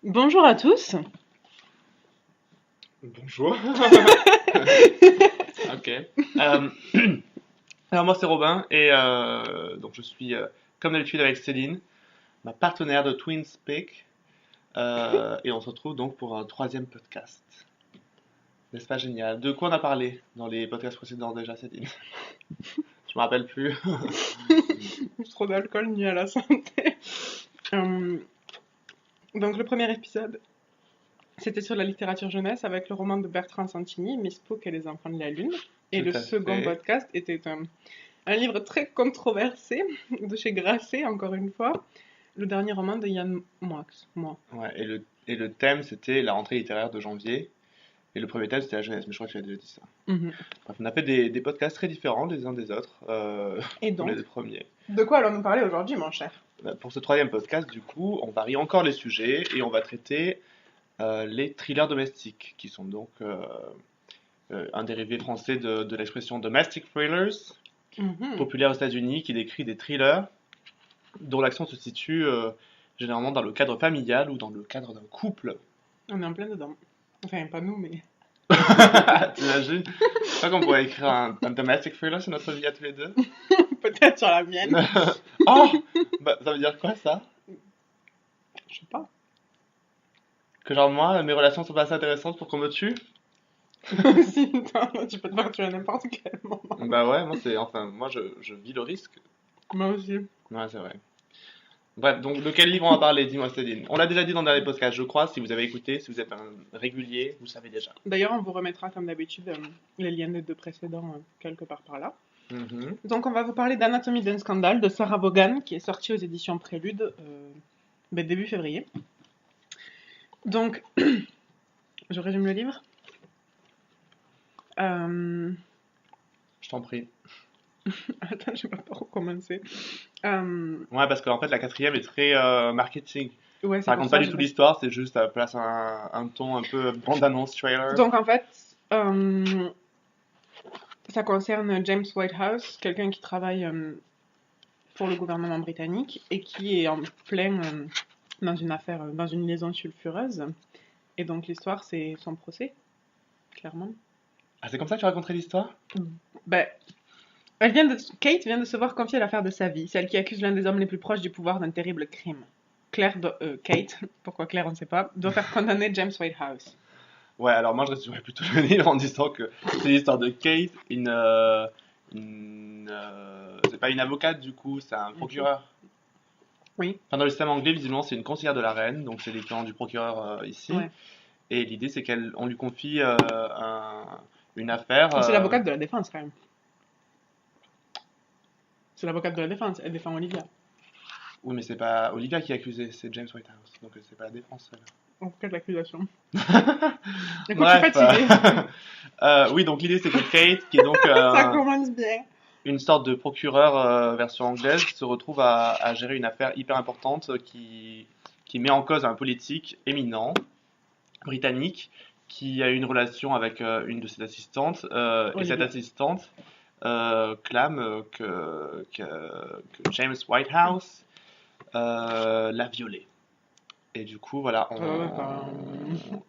Bonjour à tous. Bonjour. Ok. Euh, alors moi c'est Robin et donc je suis comme d'habitude avec Céline, ma partenaire de Twin Speak, et on se retrouve donc pour un troisième podcast. N'est-ce pas génial? De quoi on a parlé dans les podcasts précédents déjà, Céline? Je me rappelle plus. Trop d'alcool nuit à la santé. Euh, donc le premier épisode, c'était sur la littérature jeunesse avec le roman de Bertrand Santini, Miss Spook et les enfants de la lune. Et Tout le à second fait. podcast était un livre très controversé de chez Grasset, encore une fois, le dernier roman de Yann Moix. Moi. Ouais, et le thème c'était la rentrée littéraire de janvier. Et le premier thème c'était la jeunesse, mais je crois que tu as déjà dit ça. Mhm. Bref, on a fait des podcasts très différents les uns des autres Et pour les donc, deux premiers. de quoi allons-nous parler aujourd'hui, mon cher? Pour ce troisième podcast, du coup, on varie encore les sujets et on va traiter les thrillers domestiques, qui sont donc un dérivé français de l'expression domestic thrillers, Mhm. populaire aux États-Unis, qui décrit des thrillers dont l'action se situe généralement dans le cadre familial ou dans le cadre d'un couple. On est en plein dedans. Enfin, pas nous, mais T'imagines? Je crois qu'on pourrait écrire un domestic thriller sur notre vie à tous les deux. peut-être sur la mienne. Oh, bah, ça veut dire quoi ça? Je sais pas. Que genre moi, mes relations sont pas assez intéressantes pour qu'on me tue? Si, non, tu peux te faire tuer à n'importe quel moment. Bah ouais, moi je vis le risque. Moi aussi. Ouais, c'est vrai. Bref, donc de quel livre on va parler? Dis-moi, Céline. On l'a déjà dit dans le dernier podcast, je crois. Si vous avez écouté, si vous êtes un régulier, vous savez déjà. D'ailleurs, on vous remettra comme d'habitude les liens des deux précédents quelque part par là. Mhm. Donc, on va vous parler d'Anatomie d'un scandale de Sarah Vaughan qui est sortie aux éditions Prélude début février. Donc, je résume le livre. Euh, Je t'en prie. Attends, je sais pas par où commencer. Euh, Ouais, parce qu'en fait, la quatrième est très marketing. Ouais, Ça c'est pour raconte pas ça. du tout l'histoire, c'est juste à place un ton un peu bande-annonce trailer. Donc, en fait, ça concerne James Whitehouse, quelqu'un qui travaille pour le gouvernement britannique et qui est en plein dans une affaire, dans une liaison sulfureuse. Et donc l'histoire, c'est son procès, clairement. Ah, c'est comme ça que tu raconterais l'histoire? Ben, Kate vient de se voir confier l'affaire de sa vie, celle qui accuse l'un des hommes les plus proches du pouvoir d'un terrible crime. Kate, pourquoi Claire, on ne sait pas, doit faire condamner James Whitehouse. Ouais, alors moi je résumerais plutôt le livre en disant que c'est l'histoire de Kate, c'est pas une avocate du coup, c'est un Ok. procureur. Oui, Enfin, dans le système anglais, visiblement, c'est une conseillère de la reine, donc c'est l'équivalent du procureur ici. ouais. Et l'idée, c'est qu'on lui confie une affaire. C'est l'avocate de la défense, quand même. C'est l'avocate de la défense, elle défend Olivia. Oui, mais c'est pas Olivia qui est accusée, c'est James Whitehouse. Donc c'est pas la défense. En cas d'accusation. Écoute, je suis Bref. fatiguée. Oui, donc l'idée, c'est que Kate, qui est donc Ça commence bien. une sorte de procureur version anglaise, se retrouve à gérer une affaire hyper importante qui met en cause un politique éminent britannique qui a eu une relation avec une de ses assistantes, et cette Olivia. assistante clame que James Whitehouse l'a violée. Et du coup, voilà, Enfin,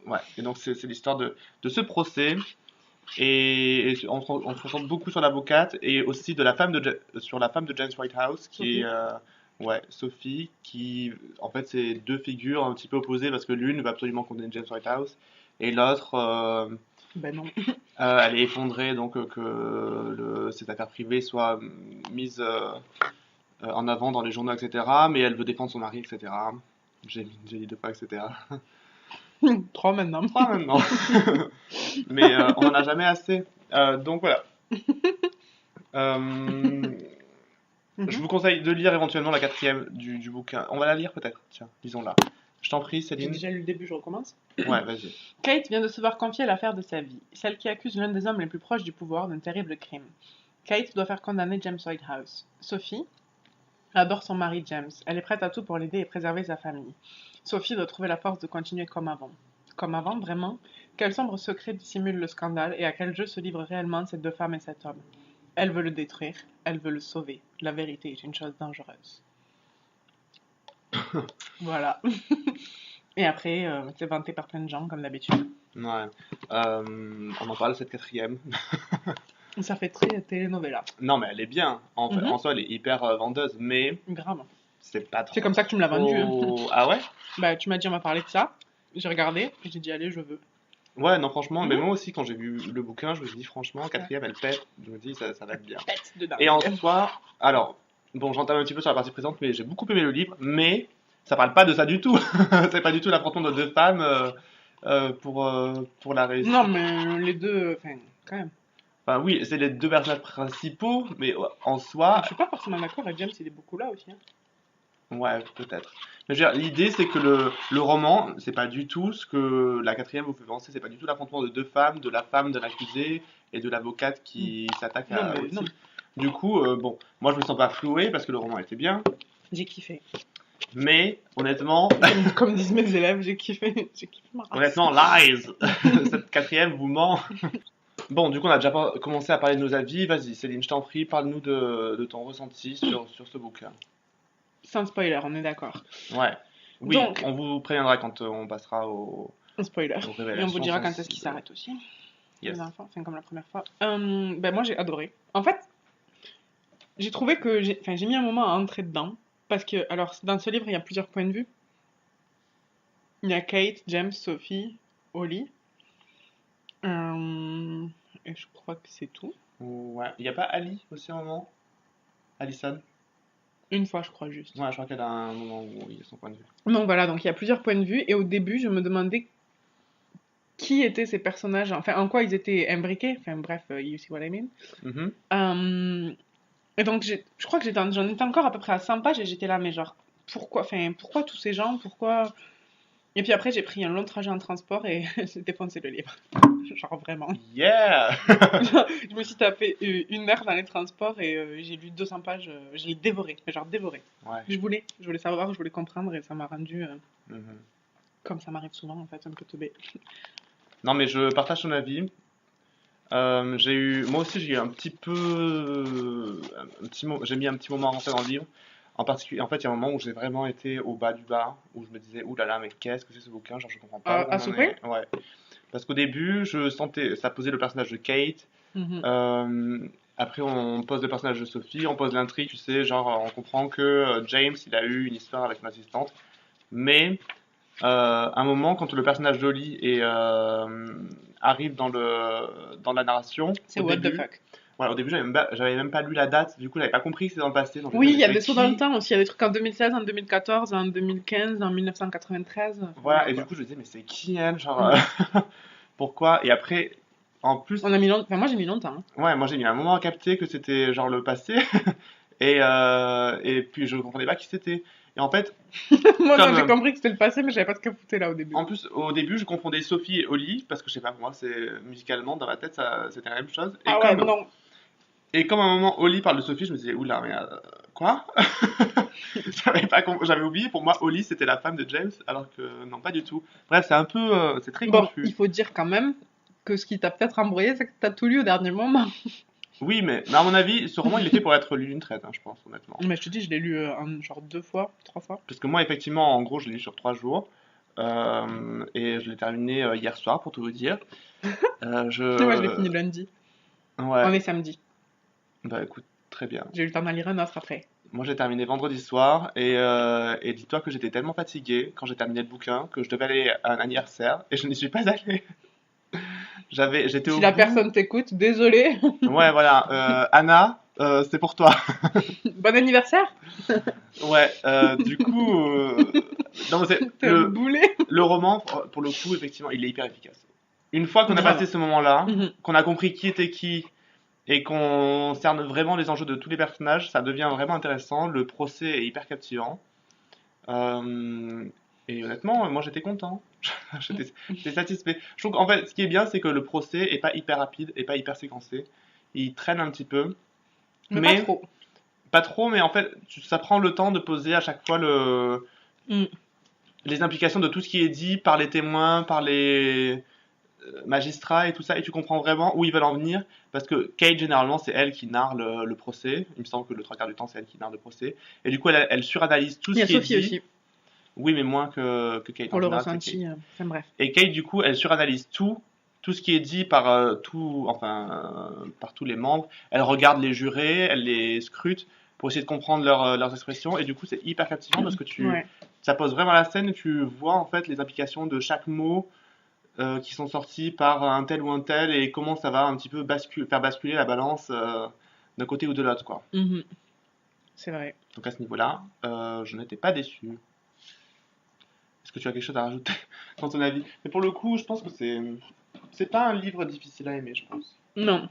ouais. Et donc c'est l'histoire de ce procès. Et on se concentre beaucoup sur l'avocate et aussi sur la femme de James Whitehouse, qui est Sophie. ouais, Sophie, qui en fait c'est deux figures un petit peu opposées parce que l'une veut absolument condamner James Whitehouse et l'autre Ben non. elle est effondrée donc que ses affaires privées soient mises en avant dans les journaux, etc. Mais elle veut défendre son mari, etc. J'ai dit deux fois, etc. Trois maintenant. Trois maintenant. Mais on en a jamais assez. Donc voilà. Euh, je Mhm. vous conseille de lire éventuellement la quatrième du bouquin. On va la lire peut-être. Tiens, lisons-la. Je t'en prie, J'ai Céline. déjà lu le début, je recommence. Ouais, vas-y. Kate vient de se voir confier l'affaire de sa vie, celle qui accuse l'un des hommes les plus proches du pouvoir d'un terrible crime. Kate doit faire condamner James Whitehouse. Sophie adore son mari James. Elle est prête à tout pour l'aider et préserver sa famille. Sophie doit trouver la force de continuer comme avant. Comme avant, vraiment? Quel sombre secret dissimule le scandale et à quel jeu se livrent réellement ces deux femmes et cet homme? Elle veut le détruire, elle veut le sauver. La vérité est une chose dangereuse. Voilà. Et après, c'est vanté par plein de gens, comme d'habitude. Ouais. On en parle de cette quatrième. Ça fait très telenovela. Non, mais elle est bien. En soi, elle est hyper vendeuse, mais Grave. c'est pas trop. C'est comme ça que tu me l'as vendu. Ah ouais? Bah, tu m'as dit, on va parler de ça. J'ai regardé, et j'ai dit, allez, je veux. Ouais, non, franchement, mais Mhm. moi aussi, quand j'ai vu le bouquin, je me suis dit, franchement, quatrième, elle pète. Je me dis, ça va être bien. Pète de dingue. Et en soi, alors, bon, j'entame un petit peu sur la partie présente, mais j'ai beaucoup aimé le livre, mais ça parle pas de ça du tout. C'est pas du tout l'affrontement de deux femmes pour la réussite. Non, mais les deux, enfin, quand même. Enfin, oui, c'est les deux personnages principaux, mais en Je soi, suis pas forcément d'accord, et James, il est beaucoup là aussi. Hein. ouais, peut-être. Mais je veux dire, l'idée, c'est que le roman, c'est pas du tout ce que la quatrième vous fait penser, c'est pas du tout l'affrontement de deux femmes, de la femme de l'accusé et de l'avocate qui s'attaque Non, à mais au non, type. Du coup, bon, moi je me sens pas floué parce que le roman était bien, j'ai kiffé. mais honnêtement, Comme disent mes élèves, j'ai kiffé. J'ai kiffé ma race. honnêtement, lies! Cette quatrième vous ment. Bon, du coup, on a déjà commencé à parler de nos avis. Vas-y, Céline, je t'en prie, parle-nous de ton ressenti sur ce bouquin. Sans spoiler, on est d'accord. Ouais. Oui, Donc, on vous préviendra quand on passera un spoiler. aux Et on vous révélations dira quand est-ce qu'il sensibles. s'arrête aussi. Yes. La dernière fois, enfin, comme la première fois. Ben, moi, j'ai adoré. En fait, j'ai trouvé que j'ai mis un moment à entrer dedans. Parce que, alors, dans ce livre, il y a plusieurs points de vue. Il y a Kate, James, Sophie, Holly. Et je crois que c'est tout. Ouais. Il n'y a pas Ali aussi à un moment? Alison? Une fois, je crois juste. Ouais, je crois qu'elle a un moment où il y a son point de vue. Donc voilà, donc il y a plusieurs points de vue. Et au début, je me demandais qui étaient ces personnages, enfin, en quoi ils étaient imbriqués. Enfin, bref, you see what I mean. Mhm. Et donc, je crois que j'en étais encore à peu près à 100 pages et j'étais là, mais genre, pourquoi tous ces gens? Pourquoi. Et puis après, j'ai pris un long trajet en transport et j'ai défoncé le livre. Genre, vraiment. Yeah! Je me suis tapé 1 heure dans les transports et j'ai lu 200 pages. Je l'ai dévoré, mais genre dévoré. Ouais. Je voulais savoir, je voulais comprendre et ça m'a rendu, Mhm. comme ça m'arrive souvent en fait, un peu teubé. Non, mais je partage ton avis. Moi aussi, j'ai eu un petit peu, j'ai mis un petit moment à rentrer dans le livre. En particulier, en fait, il y a un moment où j'ai vraiment été au bas du bas, où je me disais, ouh là là, mais qu'est-ce que c'est ce bouquin? Genre, je comprends pas où À on ce en point? est. Ouais. Parce qu'au début, je sentais, ça posait le personnage de Kate. Mhm. Après, on pose le personnage de Sophie, on pose l'intrigue, tu sais, genre, on comprend que James, il a eu une histoire avec une assistante. Mais, à un moment, quand le personnage d'Ollie arrive dans la narration, C'est au what the début, fuck. voilà, au début, j'avais même pas lu la date, du coup, j'avais pas compris que c'était dans le passé. Donc je me Oui, disais, il mais y a c'est des sauts dans le qui? temps aussi. Il y a des trucs en 2016, en 2014, en 2015, en 1993. Enfin, Voilà, voilà et du quoi. coup, je me disais, mais c'est qui elle? Genre, Mm. pourquoi? Et après, en plus, On a mis longtemps. Enfin, moi j'ai mis longtemps. Hein. ouais, moi j'ai mis un moment à capter que c'était genre le passé, et puis je ne comprenais pas qui c'était. Et en fait, Moi non, comme j'ai compris que c'était le passé, mais je savais pas ce qu'elle foutait là au début. en plus au début je confondais Sophie et Oli, parce que je sais pas, pour moi c'est musicalement dans ma tête c'était la même chose. Ah ouais, non. Et comme à un moment Oli parle de Sophie, je me disais, oula, mais quoi? J'avais oublié, pour moi Oli c'était la femme de James, alors que non, pas du tout. Bref, c'est un peu, c'est très Bon, confus. il faut dire quand même que ce qui t'a peut-être embrouillé, c'est que t'as tout lu au dernier moment. Oui, mais à mon avis, ce roman il est fait pour être lu d'une traite, hein, je pense, honnêtement. Mais je te dis, je l'ai lu en genre 2 fois, 3 fois. Parce que moi, effectivement, en gros, je l'ai lu sur 3 jours. Et je l'ai terminé hier soir, pour tout vous dire. Et moi, je l'ai fini lundi. Ouais, On est samedi. bah écoute, très bien. J'ai eu le temps d'en lire un autre après. Moi, j'ai terminé vendredi soir. Et dis-toi que j'étais tellement fatigué quand j'ai terminé le bouquin que je devais aller à un anniversaire. Et je n'y suis pas allé. J'étais Si au la bout. personne t'écoute, désolé. Ouais, voilà. Anna, c'est pour toi. Bon anniversaire. Ouais, du coup. Non, mais T'es un boulet. le roman, pour le coup, effectivement, il est hyper efficace. Une fois qu'on a Grave. passé ce moment-là, Mhm. qu'on a compris qui était qui, et qu'on cerne vraiment les enjeux de tous les personnages, ça devient vraiment intéressant. Le procès est hyper captivant. Euh, et honnêtement, moi j'étais content. J'étais satisfait. Je trouve qu'en fait, ce qui est bien, c'est que le procès est pas hyper rapide et pas hyper séquencé. Il traîne un petit peu. Mais pas Mais, trop. pas trop, mais en fait, ça prend le temps de poser à chaque fois Mm. les implications de tout ce qui est dit par les témoins, par les magistrats et tout ça, et tu comprends vraiment où ils veulent en venir, parce que Kate, généralement, c'est elle qui narre le procès. Il me semble que le 3 quarts du temps, c'est elle qui narre le procès. Et du coup, elle suranalyse tout Il y ce a qui est Sophie dit. aussi. Oui, mais moins que Kate. Pour En le général, c'est ressenti. Kate. Enfin bref. Et Kate, du coup, elle suranalyse tout ce qui est dit par par tous les membres. Elle regarde les jurés, elle les scrute pour essayer de comprendre leurs expressions. Et du coup, c'est hyper captivant parce que Ouais. ça pose vraiment la scène et tu vois en fait les implications de chaque mot qui sont sortis par un tel ou un tel et comment ça va un petit peu faire basculer la balance d'un côté ou de l'autre, quoi. Mhm. C'est vrai. Donc à ce niveau-là, je n'étais pas déçu. Est-ce que tu as quelque chose à rajouter dans ton avis? Mais pour le coup, je pense que c'est pas un livre difficile à aimer, je pense. Non.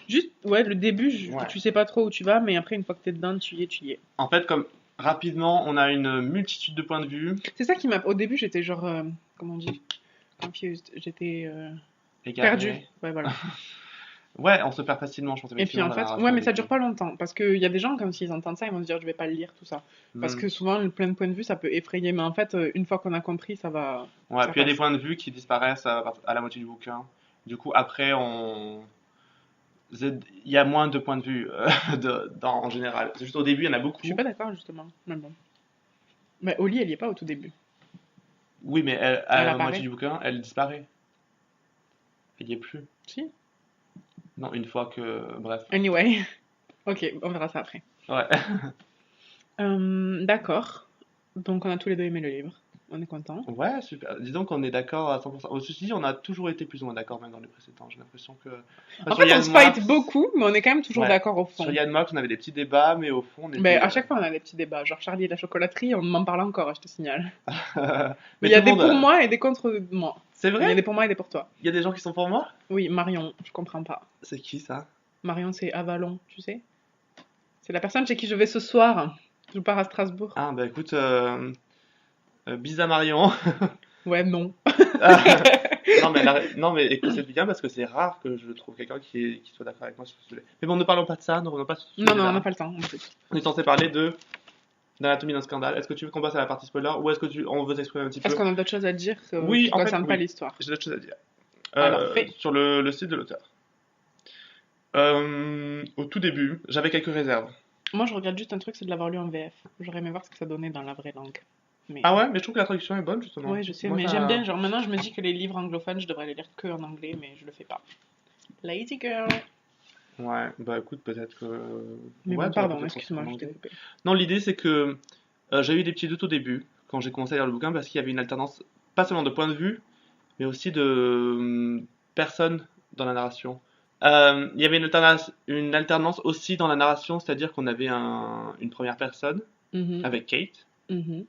Juste, ouais, le début, Ouais. tu sais pas trop où tu vas, mais après, une fois que t'es dedans, tu y es, tu y es. En fait, comme rapidement, on a une multitude de points de vue. C'est ça qui m'a. Au début, j'étais genre. Comment on dit? Confused. J'étais. Perdue. Égaré. Ouais, voilà. Ouais, on se perd facilement, je pense, Et puis effectivement, en dans la fait, narration ouais, au mais ça début. dure pas longtemps. Parce qu'il y a des gens, comme s'ils entendent ça, ils vont se dire, je vais pas le lire, tout ça. Parce Hmm. que souvent, le plein de points de vue, ça peut effrayer. Mais en fait, une fois qu'on a compris, ça va. Ouais, Ça puis il y a des passe. points de vue qui disparaissent à la moitié du bouquin. Du coup, après, il y a moins de points de vue en général. C'est juste au début, il y en a Je suis beaucoup. pas d'accord, justement. Mais bon. Mais Oli, elle y est pas au tout début. Oui, mais à Elle la moitié apparaît. du bouquin, elle disparaît. Elle y est plus. Si. Non, une fois que. Bref. Anyway. Ok, on verra ça après. Ouais. D'accord. Donc, on a tous les deux aimé le livre. On est content. Ouais, super. Disons qu'on est d'accord à 100%. Ceci dit, on a toujours été plus ou moins d'accord même dans les précédents. J'ai l'impression que. Enfin, En sur fait, on Yann se Moix, fight beaucoup, mais on est quand même toujours ouais. d'accord au Sur fond. Yann Moix, on avait des petits débats, mais au fond, on Mais était. à chaque fois, on a des petits débats. Genre Charlie et la chocolaterie, on m'en parle encore, je te signale. Mais Mais il y tout a le des monde. pour moi et des contre moi. C'est Il y a vrai? des pour moi et des pour toi. Il y a des gens qui sont pour moi? Oui, Marion, je comprends pas. C'est qui ça? Marion, c'est Avalon, tu sais? C'est la personne chez qui je vais ce soir. Je pars à Strasbourg. Ah, bah écoute, bise à Marion. Ouais, non. Non, mais, non, mais écoute, c'est bien parce que c'est rare que je trouve quelqu'un qui soit d'accord avec moi sur ce sujet. Mais bon, ne parlons pas de ça, ne revenons pas sur ce Non, non, on n'a sujet-là. pas le temps. On est censé parler d'Anatomie d'un scandale. Est-ce que tu veux qu'on passe à la partie spoiler ou est-ce que on veut s'exprimer un petit Est-ce peu? qu'on a d'autres choses à dire Oui, qui en fait, concernent pas oui. l'histoire? J'ai d'autres choses à dire. Alors, fais. Sur le site de l'auteur. Au tout début, j'avais quelques réserves. Moi, je regarde juste un truc, c'est de l'avoir lu en VF. J'aurais aimé voir ce que ça donnait dans la vraie langue. Mais Ah ouais, mais je trouve que la traduction est bonne justement. ouais, je sais, Moi, mais j'aime bien. ça. Genre maintenant, je me dis que les livres anglophones, je devrais les lire que en anglais, mais je le fais pas. Lazy girl. Ouais, bah écoute, peut-être que. Mais Ouais, bon, tu aurais pardon, peut-être aussi excuse-moi, en je t'ai anglais. coupé. Non, l'idée c'est que j'ai eu des petits doutes au début, quand j'ai commencé à lire le bouquin, parce qu'il y avait une alternance, pas seulement de point de vue, mais aussi de personnes dans la narration. Il y avait une alternance aussi dans la narration, c'est-à-dire qu'on avait une première personne Mhm, avec Kate, mhm,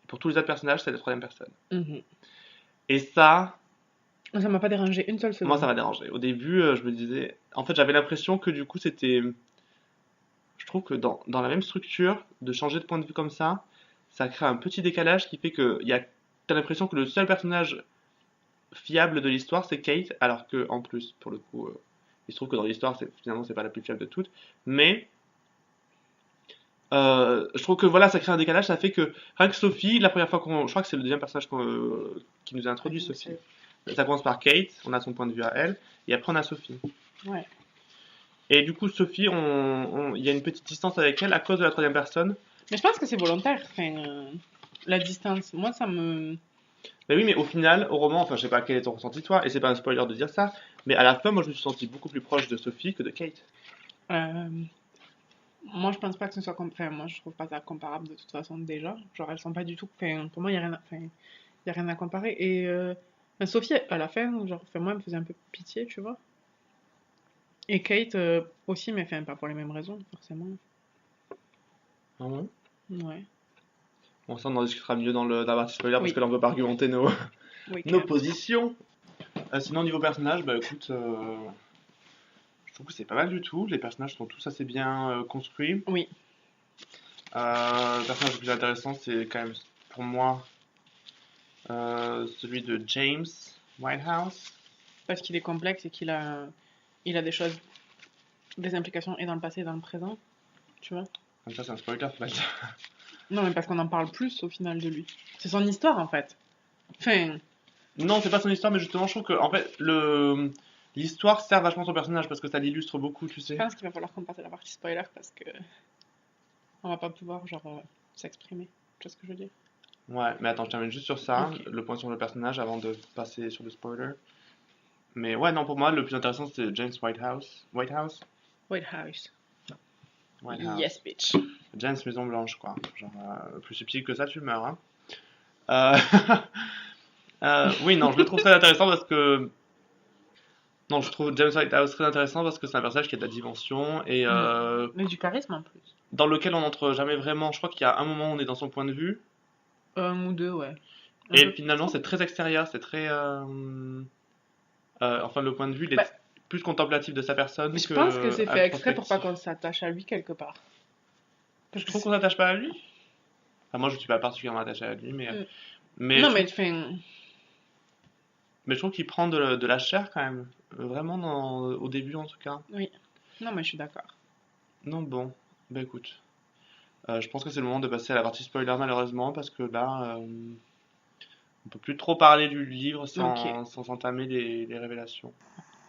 et pour tous les autres personnages, c'est la troisième personne. mhm. Et ça, Ça m'a pas dérangé une seule moi, ça seconde. m'a dérangé. Au début, je me disais, en fait, j'avais l'impression que du coup, je trouve que dans la même structure, de changer de point de vue comme ça crée un petit décalage qui fait que t'as l'impression que le seul personnage fiable de l'histoire, c'est Kate, alors que en plus, pour le coup, il se trouve que dans l'histoire, finalement, c'est pas la plus fiable de toutes. Mais je trouve que voilà, ça crée un décalage, ça fait que rien que Sophie, la première fois je crois que c'est le deuxième personnage qui nous a introduit Sophie. Ça commence par Kate, on a son point de vue à elle, et après on a Sophie. Ouais. Et du coup, Sophie, il y a une petite distance avec elle à cause de la troisième personne. Mais je pense que c'est volontaire, enfin, la distance. Moi, ça me. Mais oui, mais au final, au roman, enfin, je sais pas quel est ton ressenti toi, et c'est pas un spoiler de dire ça, mais à la fin, moi, je me suis senti beaucoup plus proche de Sophie que de Kate. euh, Moi, je pense pas que ce soit. Enfin, moi, je trouve pas ça comparable de toute façon déjà. Genre, elles sont pas du tout. Enfin, pour moi, il y a rien à. Enfin, y a rien à comparer. Et Sophie, à la fin, genre, enfin, moi, elle me faisait un peu pitié, tu vois. Et Kate aussi, mais enfin, pas pour les mêmes raisons, forcément. Ah ouais. Ouais. Bon, ça, on en discutera mieux dans la partie spoiler, parce Oui. que là, on peut pas argumenter nos, Oui, nos quand même. positions. Sinon, niveau personnage, bah écoute, je trouve que c'est pas mal du tout. Les personnages sont tous assez bien construits. Oui. Le personnage le plus intéressant, c'est quand même, pour moi, celui de James Whitehouse. Parce qu'il est complexe et il a des choses, des implications et dans le passé et dans le présent, tu vois. Comme ça, c'est un spoiler, faut pas le dire. Non, mais parce qu'on en parle plus au final de lui. C'est son histoire en fait. Enfin, Non, c'est pas son histoire, mais justement, je trouve que en fait, l'histoire sert vachement son personnage parce que ça l'illustre beaucoup, tu je sais. pense qu'il va falloir qu'on passe à la partie spoiler parce que on va pas pouvoir genre s'exprimer. Tu vois ce que je veux dire? Ouais, mais attends, je termine juste sur ça, Ok. le point sur le personnage avant de passer sur le spoiler. Mais ouais, non, pour moi, le plus intéressant, c'est James Whitehouse. Whitehouse? White House. Whitehouse. Yes, bitch. James Maison Blanche, quoi. Genre, plus subtil que ça, tu meurs, hein. Euh, oui, non, je le trouve très intéressant parce que. Non, je trouve James Whitehouse très intéressant parce que c'est un personnage qui a de la dimension et Mm. Mais du charisme en plus. dans lequel on n'entre jamais vraiment. Je crois qu'il y a un moment où on est dans son point de vue Un ou deux, ouais. Un et peu finalement trop. c'est très extérieur, c'est très. Enfin, le point de vue, il Bah, est plus contemplatif de sa personne je pense que que c'est fait exprès pour pas qu'on introspectif. s'attache à lui quelque part. Parce Tu que trouves qu'on s'attache pas à lui? Enfin, moi, je suis pas particulièrement attaché à lui, Mm. mais Non, je trouve, mais enfin, mais je trouve qu'il prend de la chair quand même. Vraiment, au début en tout cas. oui. Non, mais je suis d'accord. Non, bon, bah écoute. Je pense que c'est le moment de passer à la partie spoiler malheureusement parce que là, on peut plus trop parler du livre Ok. sans entamer les révélations.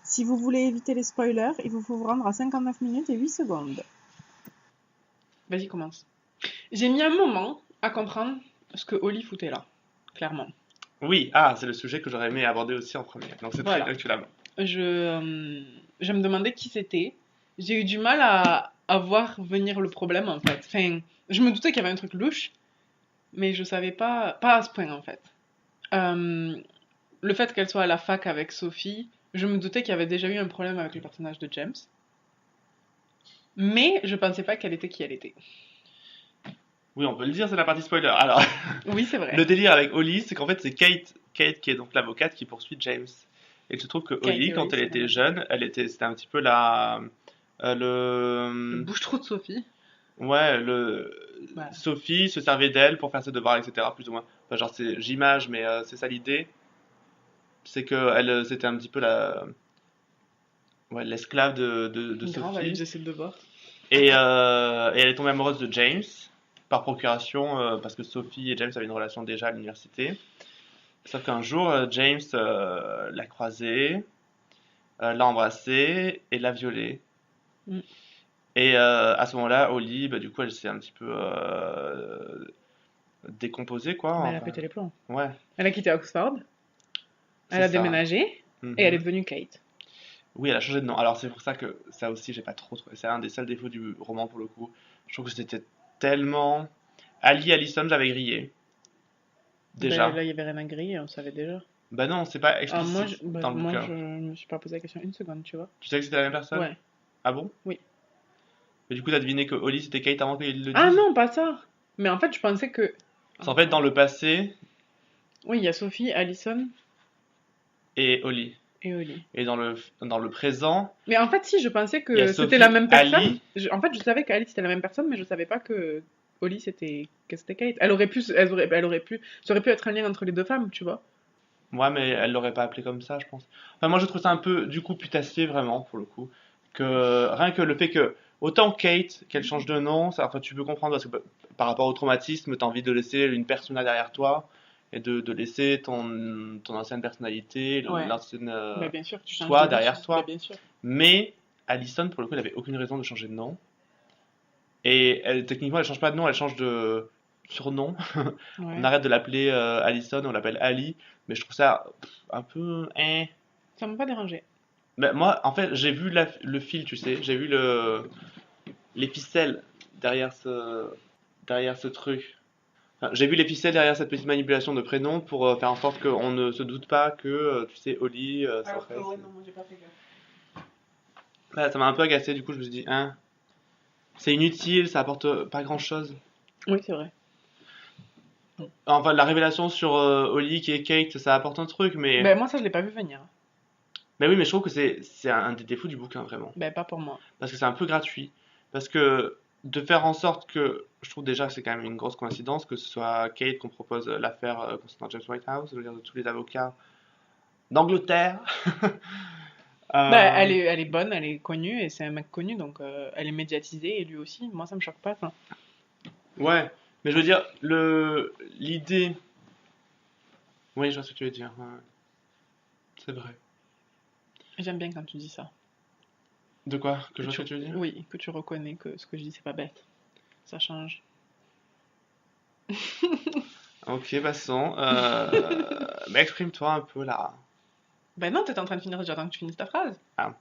Si vous voulez éviter les spoilers, il vous faut vous rendre à 59 minutes et 8 secondes. Vas-y, commence. J'ai mis un moment à comprendre ce que Oli foutait là. Clairement. Oui, ah, c'est le sujet que j'aurais aimé aborder aussi en premier. Donc c'est très Voilà. bien que tu l'abordes. Je me demandais qui c'était. J'ai eu du mal à voir venir le problème en fait. Enfin, je me doutais qu'il y avait un truc louche, mais je savais pas à ce point en fait. Euh, le fait qu'elle soit à la fac avec Sophie, je me doutais qu'il y avait déjà eu un problème avec le personnage de James, mais je pensais pas qu'elle était qui elle était. Oui, on peut le dire, c'est la partie spoiler. Alors, Oui, c'est le vrai. délire avec Holly, c'est qu'en fait, c'est Kate qui est donc l'avocate qui poursuit James. Et il se trouve que Kate Holly, et Oli, quand elle c'est la était même. jeune, c'était un petit peu la, Le le, bouche-trou de Sophie. ouais, Voilà. Sophie se servait d'elle pour faire ses devoirs, etc. Plus ou moins. Enfin, genre, j'image, mais c'est ça l'idée. C'est que c'était un petit peu ouais, l'esclave de Grave, elle lui Sophie. faisait ses devoirs. Et elle est tombée amoureuse de James par procuration parce que Sophie et James avaient une relation déjà à l'université. Sauf qu'un jour, James l'a croisée, l'a embrassée et l'a violée. Mm. Et à ce moment-là, Holly, bah, du coup, elle s'est un petit peu décomposée, quoi. Bah, elle a Enfin, pété les plombs. ouais, Elle a quitté Oxford, elle c'est a ça. déménagé et elle est Mhm. devenue Kate. Oui, elle a changé de nom. Alors, c'est pour ça que ça aussi, j'ai pas trop trouvé. C'est un des seuls défauts du roman pour le coup. Je trouve que c'était tellement. Allison, j'avais grillé. Ben, Déjà. là, il y avait rien à griller, on savait déjà. Bah non, c'est pas Ah, explicite dans le moi, bouquin. je me suis pas posé la question une seconde, tu vois. Tu sais que c'était la même personne? Ouais, Ah bon? oui. Mais du coup, t'as deviné que Holly c'était Kate avant qu'ils le Ah disent? non, pas ça. Mais en fait, je pensais que. C'est en fait Attends. dans le passé Oui, il y a Sophie, Allison et Holly. et Oli. Et dans le présent, Mais en fait, si, je pensais il y a que c'était la Sophie, même personne. Ali. En fait, je savais qu'Ali c'était la même personne, mais je savais pas que Oli c'était Kate. Ça aurait pu être un lien entre les deux femmes, tu vois. Ouais, mais elle l'aurait pas appelé comme ça, je pense. Enfin, moi, je trouve ça un peu, du coup, putassier, vraiment, pour le coup. Que rien que le fait que, autant Kate, qu'elle change de nom, ça, enfin, tu peux comprendre parce que par rapport au traumatisme, t'as envie de laisser une persona derrière toi et de laisser ton ancienne personnalité, Ouais. l'ancienne Bah, bien sûr, tu changes de toi vie. derrière Bah, toi. bien sûr. Mais Allison, pour le coup, elle avait aucune raison de changer de nom. Et elle, techniquement, elle change pas de nom, elle change de surnom. On Ouais. arrête de l'appeler Allison, on l'appelle Ali. Mais je trouve ça un peu. Hein. Ça m'a pas dérangé. Mais moi, en fait, j'ai vu le fil, tu sais. J'ai vu les ficelles derrière ce truc. Enfin, j'ai vu les ficelles derrière cette petite manipulation de prénom pour faire en sorte qu'on ne se doute pas que, tu sais, Oli, ça Alors que, fait. ouais, non, moi j'ai pas fait gaffe. Ouais, ça m'a un peu agacé, du coup, je me suis dit, hein, c'est inutile, ça apporte pas grand-chose. Oui, c'est vrai. Enfin, la révélation sur Oli qui est Kate, ça apporte un truc, mais. Ben, moi, ça, je l'ai pas vu venir. Mais oui, mais je trouve que c'est un des défauts du bouquin, vraiment. Ben, pas pour moi. Parce que c'est un peu gratuit. Parce que de faire en sorte que. Je trouve déjà que c'est quand même une grosse coïncidence que ce soit Kate qu'on propose l'affaire concernant James Whitehouse, je veux dire, de tous les avocats d'Angleterre. Ben, Euh, elle est bonne, elle est connue, et c'est un mec connu, donc elle est médiatisée, et lui aussi. Moi, ça me choque pas, ça. ouais, mais je veux dire, l'idée. Oui, je vois ce que tu veux dire. Ouais, c'est vrai. J'aime bien quand tu dis ça. De quoi? Que Que je vois ce tu, que tu veux dire? oui, que tu reconnais que ce que je dis, c'est pas bête. Ça change. Ok, passons. Mais exprime-toi un peu là. Ben non, t'étais en train de finir, j'attends que tu finisses ta phrase. Ah.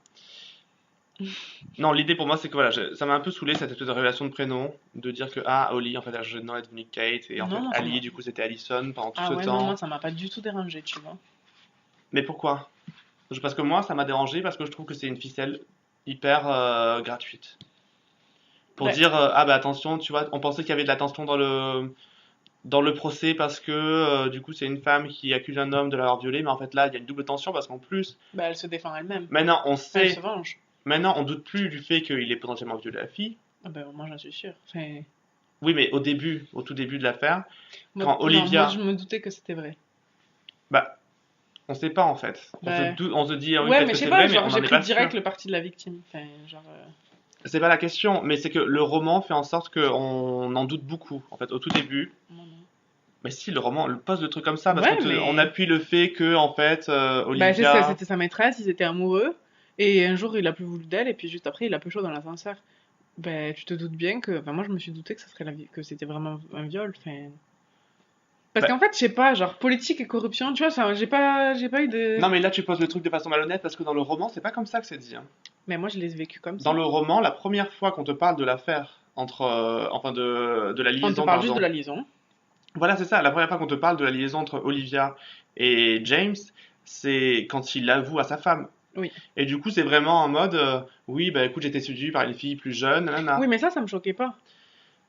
Non, l'idée pour moi, c'est que voilà, ça m'a un peu saoulé cette espèce de révélation de prénom, de dire que Holly, en fait, elle a changé de nom, elle est devenue Kate, et en Non, fait, moi, ça Ali, m'a... du coup, c'était Allison pendant tout Ah ce ouais, non, moi, temps. ça m'a pas du tout dérangé, tu vois. Mais pourquoi? Parce que moi, ça m'a dérangé parce que je trouve que c'est une ficelle hyper gratuite. Pour Ben, dire, ah bah attention, tu vois, on pensait qu'il y avait de la tension dans le procès parce que du coup, c'est une femme qui accuse un homme de l'avoir violée, mais en fait, là, il y a une double tension parce qu'en plus, ben, elle se défend elle-même. maintenant, on Enfin, elle se sait, venge. maintenant, on doute plus du fait qu'il ait potentiellement violé la fille. Ah ben, moi, j'en suis sûre. Enfin, Oui, mais au tout début de l'affaire, quand non, moi, je Olivia, me doutais que c'était vrai. bah, on sait pas en fait. Ben, On se dit, ah oui, ouais, peut-être mais que je sais c'est pas, vrai, mais genre, on j'ai n'en est pris pas direct sûr. le parti de la victime. Enfin, genre... C'est pas la question, mais c'est que le roman fait en sorte qu'on en doute beaucoup. En fait, au tout début, non, non. mais si, le roman le pose le truc comme ça, parce Ouais, on mais... appuie le fait que, en fait, Ben, c'est ça, Olivia. c'était sa maîtresse, ils étaient amoureux. Et un jour, il a plus voulu d'elle, et puis juste après, il a peu chaud dans l'ascenseur. Ben, tu te doutes bien que... Enfin, moi, je me suis douté que, ça serait que c'était vraiment un viol. Enfin... Parce Bah, qu'en fait, je sais pas, genre, politique et corruption, tu vois, ça, j'ai pas eu de... non, mais là, tu poses le truc de façon malhonnête, parce que dans le roman, c'est pas comme ça que c'est dit, hein. Mais moi, je l'ai vécu comme Dans ça. le roman, la première fois qu'on te parle de l'affaire entre. Enfin, de la On te liaison, parle juste de pardon. la liaison. Voilà, c'est ça. La première fois qu'on te parle de la liaison entre Olivia et James, c'est quand il l'avoue à sa femme. Oui. Et du coup, c'est vraiment en mode, oui, bah écoute, j'étais séduit par une fille plus jeune, Oui, nanana. mais ça me choquait pas.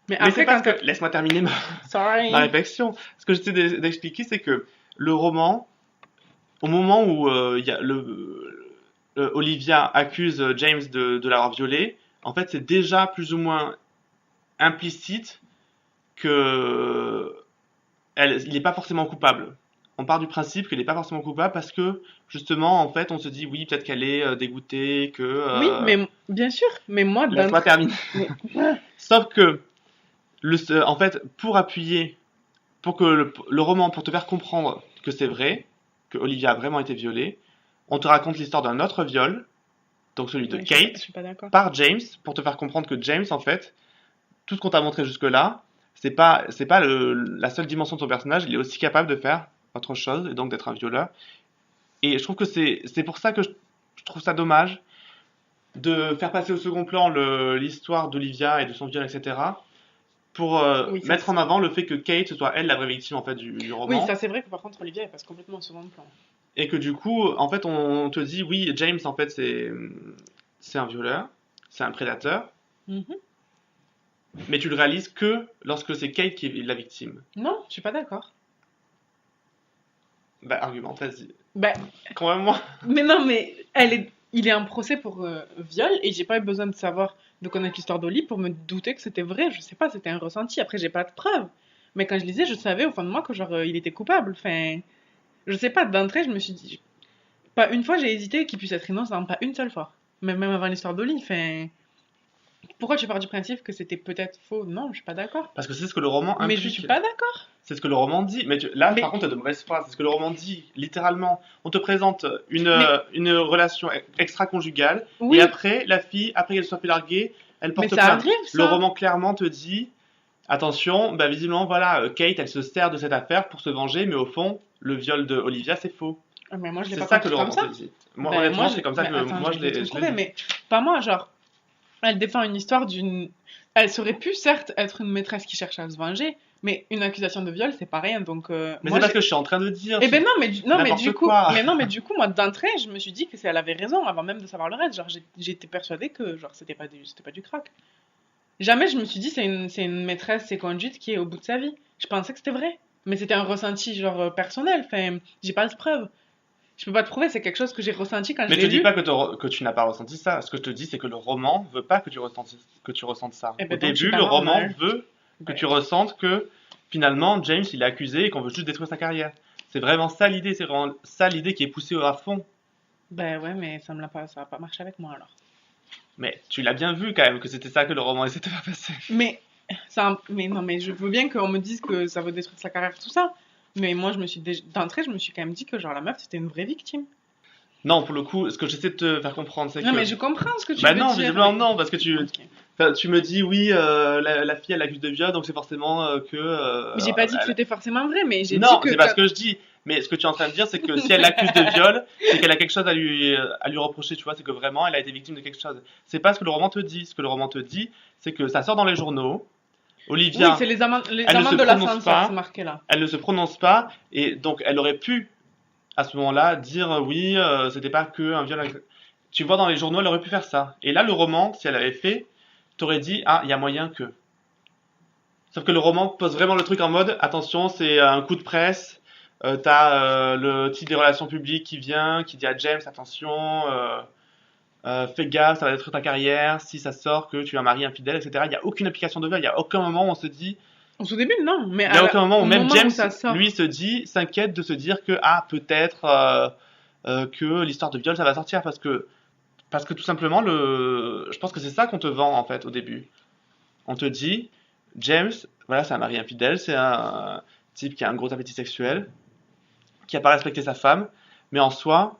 Mais Mais c'est après, parce quand que, t'as... laisse-moi terminer ma Sorry. réflexion. Ce que j'essaie d'expliquer, c'est que le roman, au moment où il y a Olivia accuse James de l'avoir violée, en fait, c'est déjà plus ou moins implicite que il n'est pas forcément coupable. On part du principe qu'il n'est pas forcément coupable parce que justement, en fait, on se dit oui, peut-être qu'elle est dégoûtée, que Oui, mais bien sûr. Mais moi, laisse-moi d'entrée... terminer. Mais... Sauf que en fait, pour appuyer, pour que le roman, pour te faire comprendre que c'est vrai, que Olivia a vraiment été violée, on te raconte l'histoire d'un autre viol, donc celui de Ouais, je Kate, suis pas d'accord. par James, pour te faire comprendre que James, en fait, tout ce qu'on t'a montré jusque-là, c'est pas la seule dimension de son personnage, il est aussi capable de faire autre chose, et donc d'être un violeur. Et je trouve que c'est pour ça que je trouve ça dommage de faire passer au second plan l'histoire d'Olivia et de son viol, etc. pour Oui, ça, mettre en avant le fait que Kate soit elle la vraie victime en fait du oui, roman. ça c'est vrai que par contre, Olivia, elle passe complètement au second plan. Et que du coup, en fait, on te dit, oui, James, en fait, c'est un violeur, c'est un prédateur, Mhm. mais tu le réalises que lorsque c'est Kate qui est la victime. Non, je suis pas d'accord. Bah, argumente, vas-y. Ben, Quand même, moi. mais non, mais il est en procès pour viol et j'ai pas eu besoin de savoir, de connaître l'histoire d'Oli pour me douter que c'était vrai. Je sais pas, c'était un ressenti. Après, j'ai pas de preuves. Mais quand je lisais, je savais au fond de moi que genre il était coupable. Enfin, je sais pas, d'entrée, je me suis dit, pas une fois j'ai hésité qu'il puisse être innocent, pas une seule fois. Même avant l'histoire d'Oli. Enfin, pourquoi tu pars du principe que c'était peut-être faux? Non, je suis pas d'accord. Parce que c'est ce que le roman Mais je suis implique. pas d'accord. C'est ce que le roman dit. Mais là, Mais, par contre, tu as de mauvaises phrases. C'est ce que le roman dit, littéralement. On te présente mais une relation extra-conjugale, et oui, après, la fille, après qu'elle soit fait larguer, elle mais porte ça plainte. arrive Le ça. roman clairement te dit, attention, bah, visiblement, voilà, Kate, elle se sert de cette affaire pour se venger, mais au fond, le viol de Olivia, c'est faux. Ah, mais moi je l'ai C'est pas ça que compris le comme roman te ça. dit. Moi, Ben moi honnêtement, je... c'est comme ça Mais que attends, moi, je vais vite je l'ai retrouver, vu. mais pas moi, genre, elle défend une histoire d'une... Elle aurait pu certes être une maîtresse qui cherche à se venger, mais une accusation de viol c'est pas rien, donc Mais moi c'est parce j'ai... que je suis en train de dire, Eh ben non, mais non, mais n'importe du coup, quoi. mais non, mais du coup, moi d'entrée, je me suis dit que elle avait raison avant même de savoir le reste. Genre, j'étais persuadée que genre c'était pas du crack. Jamais je me suis dit c'est une maîtresse, c'est conduite qui est au bout de sa vie. Je pensais que c'était vrai, mais c'était un ressenti genre personnel. Enfin, j'ai pas de preuve. Je peux pas te prouver, c'est quelque chose que j'ai ressenti quand je Mais je te l'ai dis lu. pas que tu n'as pas ressenti ça. Ce que je te dis, c'est que le roman veut pas que tu ressentes ça. Eh Au ben donc je suis début, pas le roman normale. veut que Ben, tu ressentes que finalement, James, il est accusé et qu'on veut juste détruire sa carrière. C'est vraiment ça l'idée, c'est vraiment ça l'idée qui est poussée à fond. ben ouais, mais ça a pas marché avec moi alors. Mais tu l'as bien vu quand même que c'était ça que le roman essaie de faire passer. Mais mais non, mais je veux bien qu'on me dise que ça veut détruire sa carrière tout ça. Mais moi, d'entrée, je me suis quand même dit que genre la meuf c'était une vraie victime. Non, pour le coup, ce que j'essaie de te faire comprendre, c'est Non, que... mais je comprends ce que tu Bah veux non, dire. visiblement non, parce que tu, Ok. enfin, tu me dis oui, la fille elle l'accuse de viol, donc c'est forcément que... Mais j'ai pas dit que elle... c'était forcément vrai, mais j'ai dit Non, que c'est pas ce que je dis. Mais ce que tu es en train de dire, c'est que si elle l'accuse de viol, c'est qu'elle a quelque chose à lui reprocher, tu vois, c'est que vraiment elle a été victime de quelque chose. C'est pas ce que le roman te dit. Ce que le roman te dit, c'est que ça sort dans les journaux. Oui, Olivia, c'est les elle ne se amendes de prononce l'ascenseur, c'est pas, marqué là. elle ne se prononce pas, et donc elle aurait pu à ce moment-là dire oui, c'était pas que un viol. Tu vois, dans les journaux, elle aurait pu faire ça. Et là, le roman, si elle avait fait, t'aurais dit ah, il y a moyen que. Sauf que le roman pose vraiment le truc en mode attention, c'est un coup de presse. T'as le type des relations publiques qui vient, qui dit à James attention, fais gaffe, ça va détruire ta carrière. Si ça sort que tu es un mari infidèle, etc. Il n'y a aucune application de viol. Il n'y a aucun moment où on se dit. Au tout début, non, mais Il n'y a aucun moment au où même moment James, où ça sort. lui, se dit, s'inquiète de se dire que ah peut-être que l'histoire de viol ça va sortir parce que tout simplement je pense que c'est ça qu'on te vend en fait au début. On te dit, James, voilà, c'est un mari infidèle, c'est un type qui a un gros appétit sexuel, qui n'a pas respecté sa femme, mais en soi,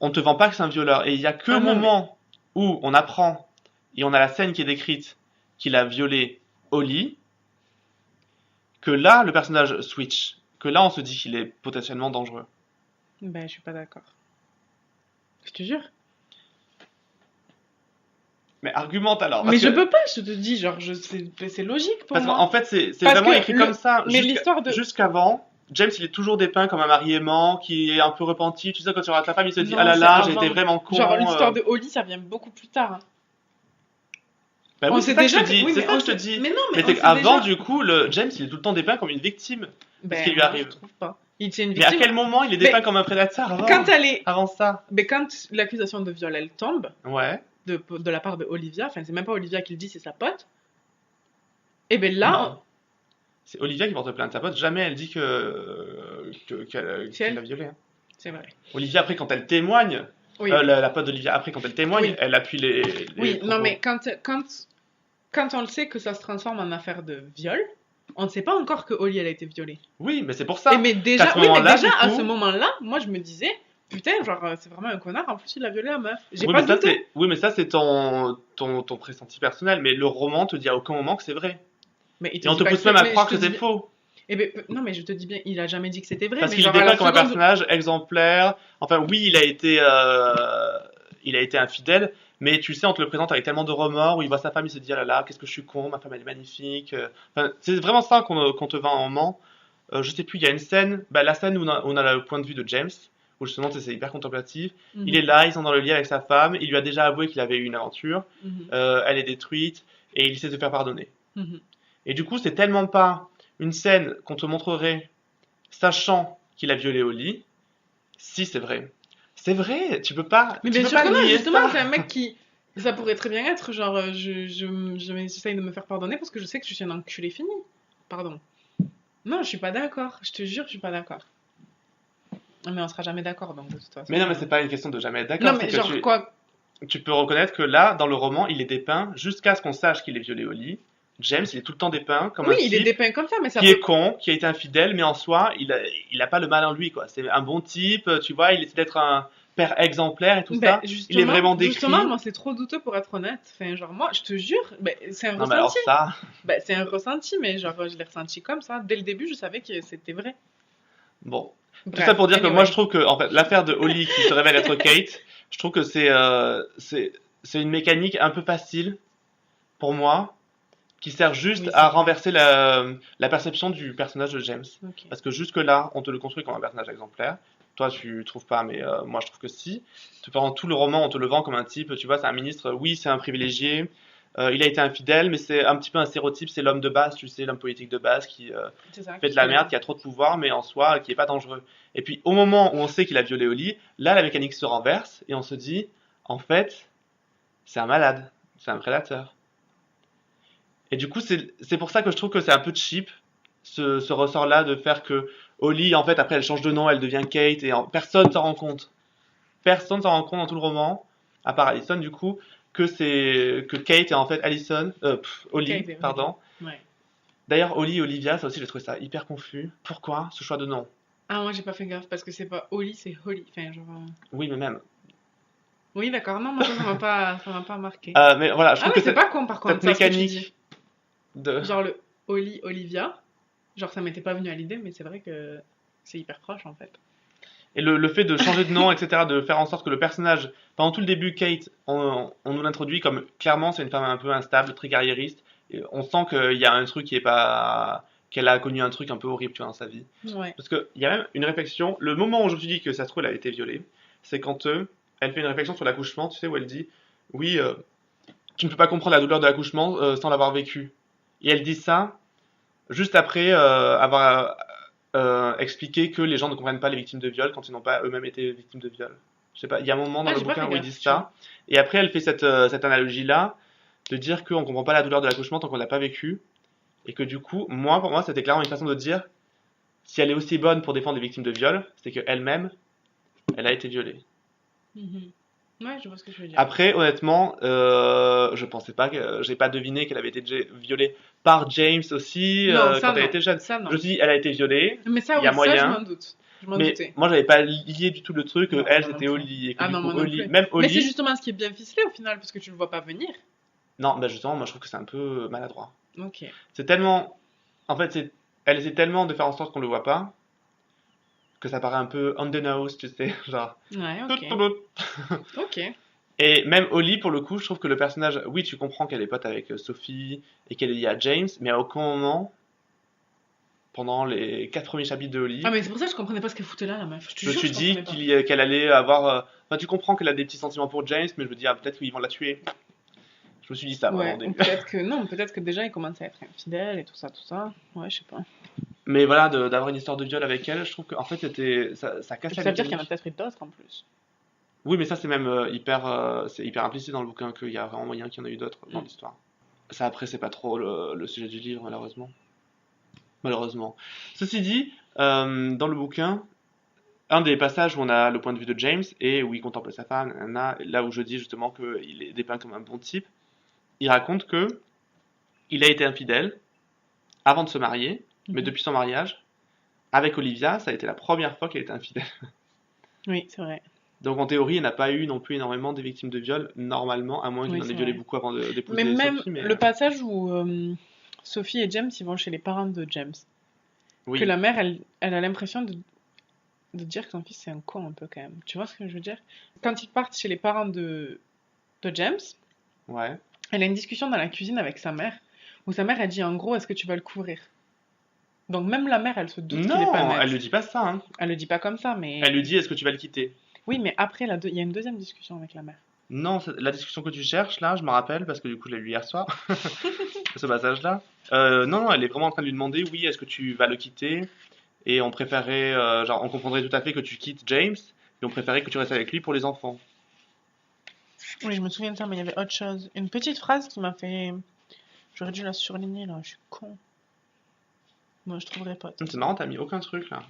on te vend pas que c'est un violeur. Et il y a que Ah au non, mais moment où on apprend et on a la scène qui est décrite qu'il a violé Holly, que là, le personnage switch, que là, on se dit qu'il est potentiellement dangereux. ben, je suis pas d'accord. Je te jure. Mais argumente alors, Mais parce je que peux pas, je te dis, genre, c'est logique pour parce moi. qu'en fait, c'est Parce vraiment que écrit comme ça. mais l'histoire de. Jusqu'avant, James, il est toujours dépeint comme un mari aimant, qui est un peu repenti. Tu sais, quand tu regardes ta femme, il se dit ah Non, là c'est là, j'ai été avant. vraiment con. Genre, l'histoire de Holly, ça vient beaucoup plus tard, hein. Bah On oui, sait c'est ça que je déjà te dis. oui, C'est mais ça on que je te sait. dis. Mais non, mais Mais on c'est sait qu'avant, déjà. du coup, James, il est tout le temps dépeint comme une victime. C'est ce qui Ben, lui moi, je arrive. trouve pas. Il tient une Mais à victime. quel moment il est dépeint Mais comme un prédateur quand elle est. avant ça? Mais quand l'accusation de viol, elle tombe, Ouais. de la part de Olivia, enfin, c'est même pas Olivia qui le dit, c'est sa pote, et ben là, Non. C'est Olivia qui porte plainte. Sa pote, jamais elle dit c'est qu'il l'a elle. violée, hein. C'est vrai. Olivia, après, quand elle témoigne, Oui. la pote d'Olivia, après, quand elle témoigne, Oui. elle appuie les Oui, non, propos. mais quand on le sait que ça se transforme en affaire de viol, on ne sait pas encore que Holly, elle a été violée. Oui, mais c'est pour Et ça. mais Qu'à déjà, ce oui, mais moment-là, déjà, du à coup, ce moment-là, moi, je me disais, putain, genre, c'est vraiment un connard, en plus, il a violé la meuf. J'ai oui, pas mais ça, douté. c'est ton pressenti personnel. Mais le roman te dit à aucun moment que c'est vrai. Mais il te Et on dit te pas que pousse c'est. même à Mais croire je te que c'est dis. faux. Eh ben, non, mais je te dis bien, il a jamais dit que c'était vrai, Parce mais qu'il est genre, à la dépeint comme un seconde. personnage exemplaire. Enfin, oui, il a été infidèle. Mais tu sais, on te le présente avec tellement de remords où il voit sa femme, il se dit ah là là, qu'est-ce que je suis con, ma femme elle est magnifique. Enfin, c'est vraiment ça qu'on te vend en roman. Je sais plus, il y a une scène, bah, la scène où on a le point de vue de James, où justement c'est hyper contemplatif. Il est Mhm, là, ils sont dans le lit avec sa femme, il lui a déjà avoué qu'il avait eu une aventure, mhm, elle est détruite, et il essaie de se faire pardonner. mhm. Et du coup, c'est tellement pas une scène qu'on te montrerait sachant qu'il a violé au lit, si c'est vrai. C'est vrai, Mais tu bien peux sûr pas que non, nier justement, ça. c'est un mec qui. Ça pourrait très bien être, genre, j'essaye de me faire pardonner parce que je sais que je suis un enculé fini. Pardon. Non, je suis pas d'accord. Je te jure, je suis pas d'accord. Mais on sera jamais d'accord, donc de toute façon. Mais non, mais c'est pas une question de jamais être Non, d'accord, c'est mais que genre, quoi. tu peux reconnaître que là, dans le roman, il est dépeint jusqu'à ce qu'on sache qu'il est violé au lit. James, il est tout le temps dépeint comme Oui, un il est type dépeint comme ça, mais ça qui est peut. con, qui a été infidèle, mais en soi, il a pas le mal en lui, quoi. C'est un bon type, tu vois, il essaie d'être un père exemplaire et tout Ben, ça. Il est vraiment justement, décrit. moi, c'est trop douteux pour être honnête. Enfin, genre, moi, je te jure, ben, c'est un Non, mais alors ressenti. ça, Ben, c'est un ressenti, mais genre, je l'ai ressenti comme ça. Dès le début, je savais que c'était vrai. bon. Tout ça Bref, pour dire que moi, anyway. je trouve que, en fait, l'affaire de Holly qui se révèle être Kate, je trouve que c'est une mécanique un peu facile pour moi, qui sert juste Oui, c'est à vrai. renverser la perception du personnage de James. Ok. Parce que jusque-là, on te le construit comme un personnage exemplaire. Toi, tu trouves pas, mais moi, je trouve que si. Pendant tout le roman, on te le vend comme un type, tu vois, c'est un ministre, oui, c'est un privilégié, il a été infidèle, mais c'est un petit peu un stéréotype, c'est l'homme de base, tu sais, l'homme politique de base qui C'est ça. fait de la merde, qui a trop de pouvoir, mais en soi, qui est pas dangereux. Et puis, au moment où on sait qu'il a violé Oli, là, la mécanique se renverse, et on se dit, en fait, c'est un malade, c'est un prédateur. Et du coup, c'est pour ça que je trouve que c'est un peu cheap, ce ressort-là de faire que Holly, en fait, après, elle change de nom, elle devient Kate, et personne s'en rend compte. Personne s'en rend compte dans tout le roman, à part Allison, du coup, que Kate est en fait Holly, Kate est- pardon. Ouais. D'ailleurs, Holly et Olivia, ça aussi, j'ai trouvé ça hyper confus. Pourquoi ce choix de nom? Ah, moi j'ai pas fait gaffe parce que c'est pas Holly, c'est Holly. Enfin, genre. Oui, mais même. Oui, d'accord. Non, moi ça m'a pas marqué. Mais voilà, je Ah, trouve mais que c'est pas con par cette contre, ça, ce que tu dis. mécanique de. Genre le Holly, Olivia. Genre, ça m'était pas venu à l'idée, mais c'est vrai que c'est hyper proche en fait. Et le fait de changer de nom, etc., de faire en sorte que le personnage, pendant tout le début, Kate, on nous l'introduit comme clairement c'est une femme un peu instable, très carriériste. Et on sent qu'il y a un truc qui est pas. Qu'elle a connu un truc un peu horrible tu vois, dans sa vie. Ouais. Parce qu'il y a même une réflexion. Le moment où je me suis dit que ça se trouve, elle a été violée, c'est quand elle fait une réflexion sur l'accouchement, tu sais, où elle dit oui, tu ne peux pas comprendre la douleur de l'accouchement sans l'avoir vécu. Et elle dit ça juste après avoir expliqué que les gens ne comprennent pas les victimes de viol quand ils n'ont pas eux-mêmes été victimes de viol. Je sais pas, il y a un moment dans Ah, le j'ai pas bouquin fait où ils gaffe, disent tu vois. ça, et après elle fait cette analogie-là, de dire qu'on comprend pas la douleur de l'accouchement tant qu'on l'a pas vécu, et que du coup, pour moi, c'était clairement une façon de dire, si elle est aussi bonne pour défendre les victimes de viol, c'est qu'elle-même, elle a été violée. Mhm. Ouais, je vois ce que tu veux dire. Après, honnêtement, je pensais pas que j'ai pas deviné qu'elle avait été violée par James aussi Non, ça quand elle non. était jeune. Ça Je me non. suis dit, elle a été violée, Mais ça, il y a oui, ça, je m'en moyen, doute. Je m'en mais doutais. moi j'avais pas lié du tout le truc que Non, elle moi non c'était plus. Oli et que Ah du non, coup moi non plus. Même Mais c'est Oli, justement ce qui est bien ficelé au final, parce que tu le vois pas venir. non, bah justement, moi je trouve que c'est un peu maladroit. Ok. C'est tellement, en fait, elle essaie tellement de faire en sorte qu'on le voit pas que ça paraît un peu on the nose, tu sais, genre. Ouais, Tout, ok. tout, tout. Ok. Et même Oli, pour le coup, je trouve que le personnage, oui, tu comprends qu'elle est pote avec Sophie et qu'elle est liée à James, mais à aucun moment, pendant les 4 premiers chapitres de Ah, Oli, mais c'est pour ça que je comprenais pas ce qu'elle foutait là, la meuf. Je te je me jure, suis je comprenais dit pas. qu'elle allait avoir. Enfin, tu comprends qu'elle a des petits sentiments pour James, mais je me dis, ah, peut-être qu'ils vont la tuer. Je me suis dit ça vraiment au Ouais, ou début. peut-être que non, peut-être que déjà il commence à être infidèle et tout ça, tout ça. Ouais, je sais pas. Mais voilà, d'avoir une histoire de viol avec elle, je trouve qu'en fait, ça Et casse puis la ça veut dire qu'il y en a mécanique. peut-être eu d'autres en plus. Oui, mais ça, c'est même c'est hyper implicite dans le bouquin qu'il y a vraiment moyen qu'il y en ait eu d'autres dans Mm. l'histoire. Ça, après, c'est pas trop le sujet du livre, malheureusement. Malheureusement. Ceci dit, dans le bouquin, un des passages où on a le point de vue de James et où il contemple sa femme, nanana, là où je dis justement qu'il est dépeint comme un bon type, il raconte que il a été infidèle avant de se marier, mais Mhm. depuis son mariage, avec Olivia, ça a été la première fois qu'il était infidèle. Oui, c'est vrai. Donc en théorie, il n'a pas eu non plus énormément des victimes de viol, normalement, à moins qu'il Oui, en ait c'est violé vrai. beaucoup avant Mais d'épouser même Sophie, mais le passage où Sophie et James ils vont chez les parents de James, que oui, la mère elle a l'impression de dire que son fils c'est un con un peu quand même. Tu vois ce que je veux dire? Quand ils partent chez les parents de James, ouais. elle a une discussion dans la cuisine avec sa mère, où sa mère elle dit en gros est-ce que tu vas le couvrir? Donc même la mère elle se doute qu'il est pas Non, elle net. ne dit pas ça, hein. Elle le dit pas comme ça, Elle mais lui dit, est-ce que tu vas le quitter? oui, mais après il y a une deuxième discussion avec la mère. Non, la discussion que tu cherches, là, je me rappelle, parce que du coup, je l'ai lu hier soir, ce passage-là. Non, non, elle est vraiment en train de lui demander, oui, est-ce que tu vas le quitter? Et on préférait, genre, on comprendrait tout à fait que tu quittes James, et on préférait que tu restes avec lui pour les enfants. Oui, je me souviens de ça, mais il y avait autre chose. Une petite phrase qui m'a fait. J'aurais dû la surligner là, je suis con. Moi, je trouverais pas de toute C'est façon. marrant, t'as mis aucun truc, là.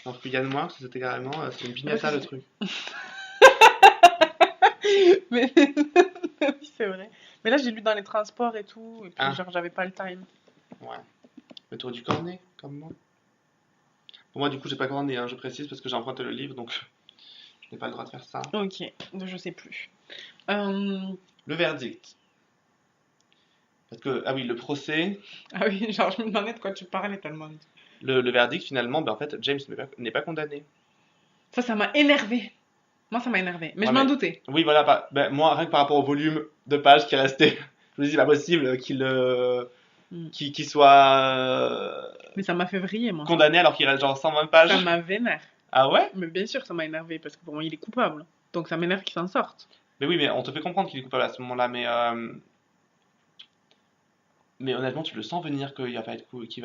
Alors que Yann Moix, c'était carrément, c'était une Parce que piñata, le truc. Mais oui, c'est vrai. Mais là, j'ai lu dans les transports et tout, et puis Ah, genre, j'avais pas le time. ouais. Mais t'aurais du cornet, comme moi. Pour moi, du coup, j'ai pas corné, hein, je précise, parce que j'ai emprunté le livre, donc je n'ai pas le droit de faire ça. Ok, donc je sais plus. Euh, Le verdict. Parce que, ah oui, le procès, Ah oui, genre, je me demandais de quoi tu parlais tellement. le verdict, finalement, ben, en fait, James n'est pas condamné. Ça m'a énervé. Moi, ça m'a énervé. Mais Ouais, je m'en mais doutais. oui, voilà, ben, moi, rien que par rapport au volume de pages qui restait, je me dis, c'est pas possible Mm. qu'il soit Mais ça m'a fait vriller, moi, ça. condamné alors qu'il reste genre 120 Ça pages. m'a vénère. Ah ouais? Mais bien sûr, ça m'a énervé, parce que pour moi, il est coupable. Donc ça m'énerve qu'il s'en sorte. Mais oui, mais on te fait comprendre qu'il est coupable à ce moment-là, mais honnêtement, tu le sens venir qu'il va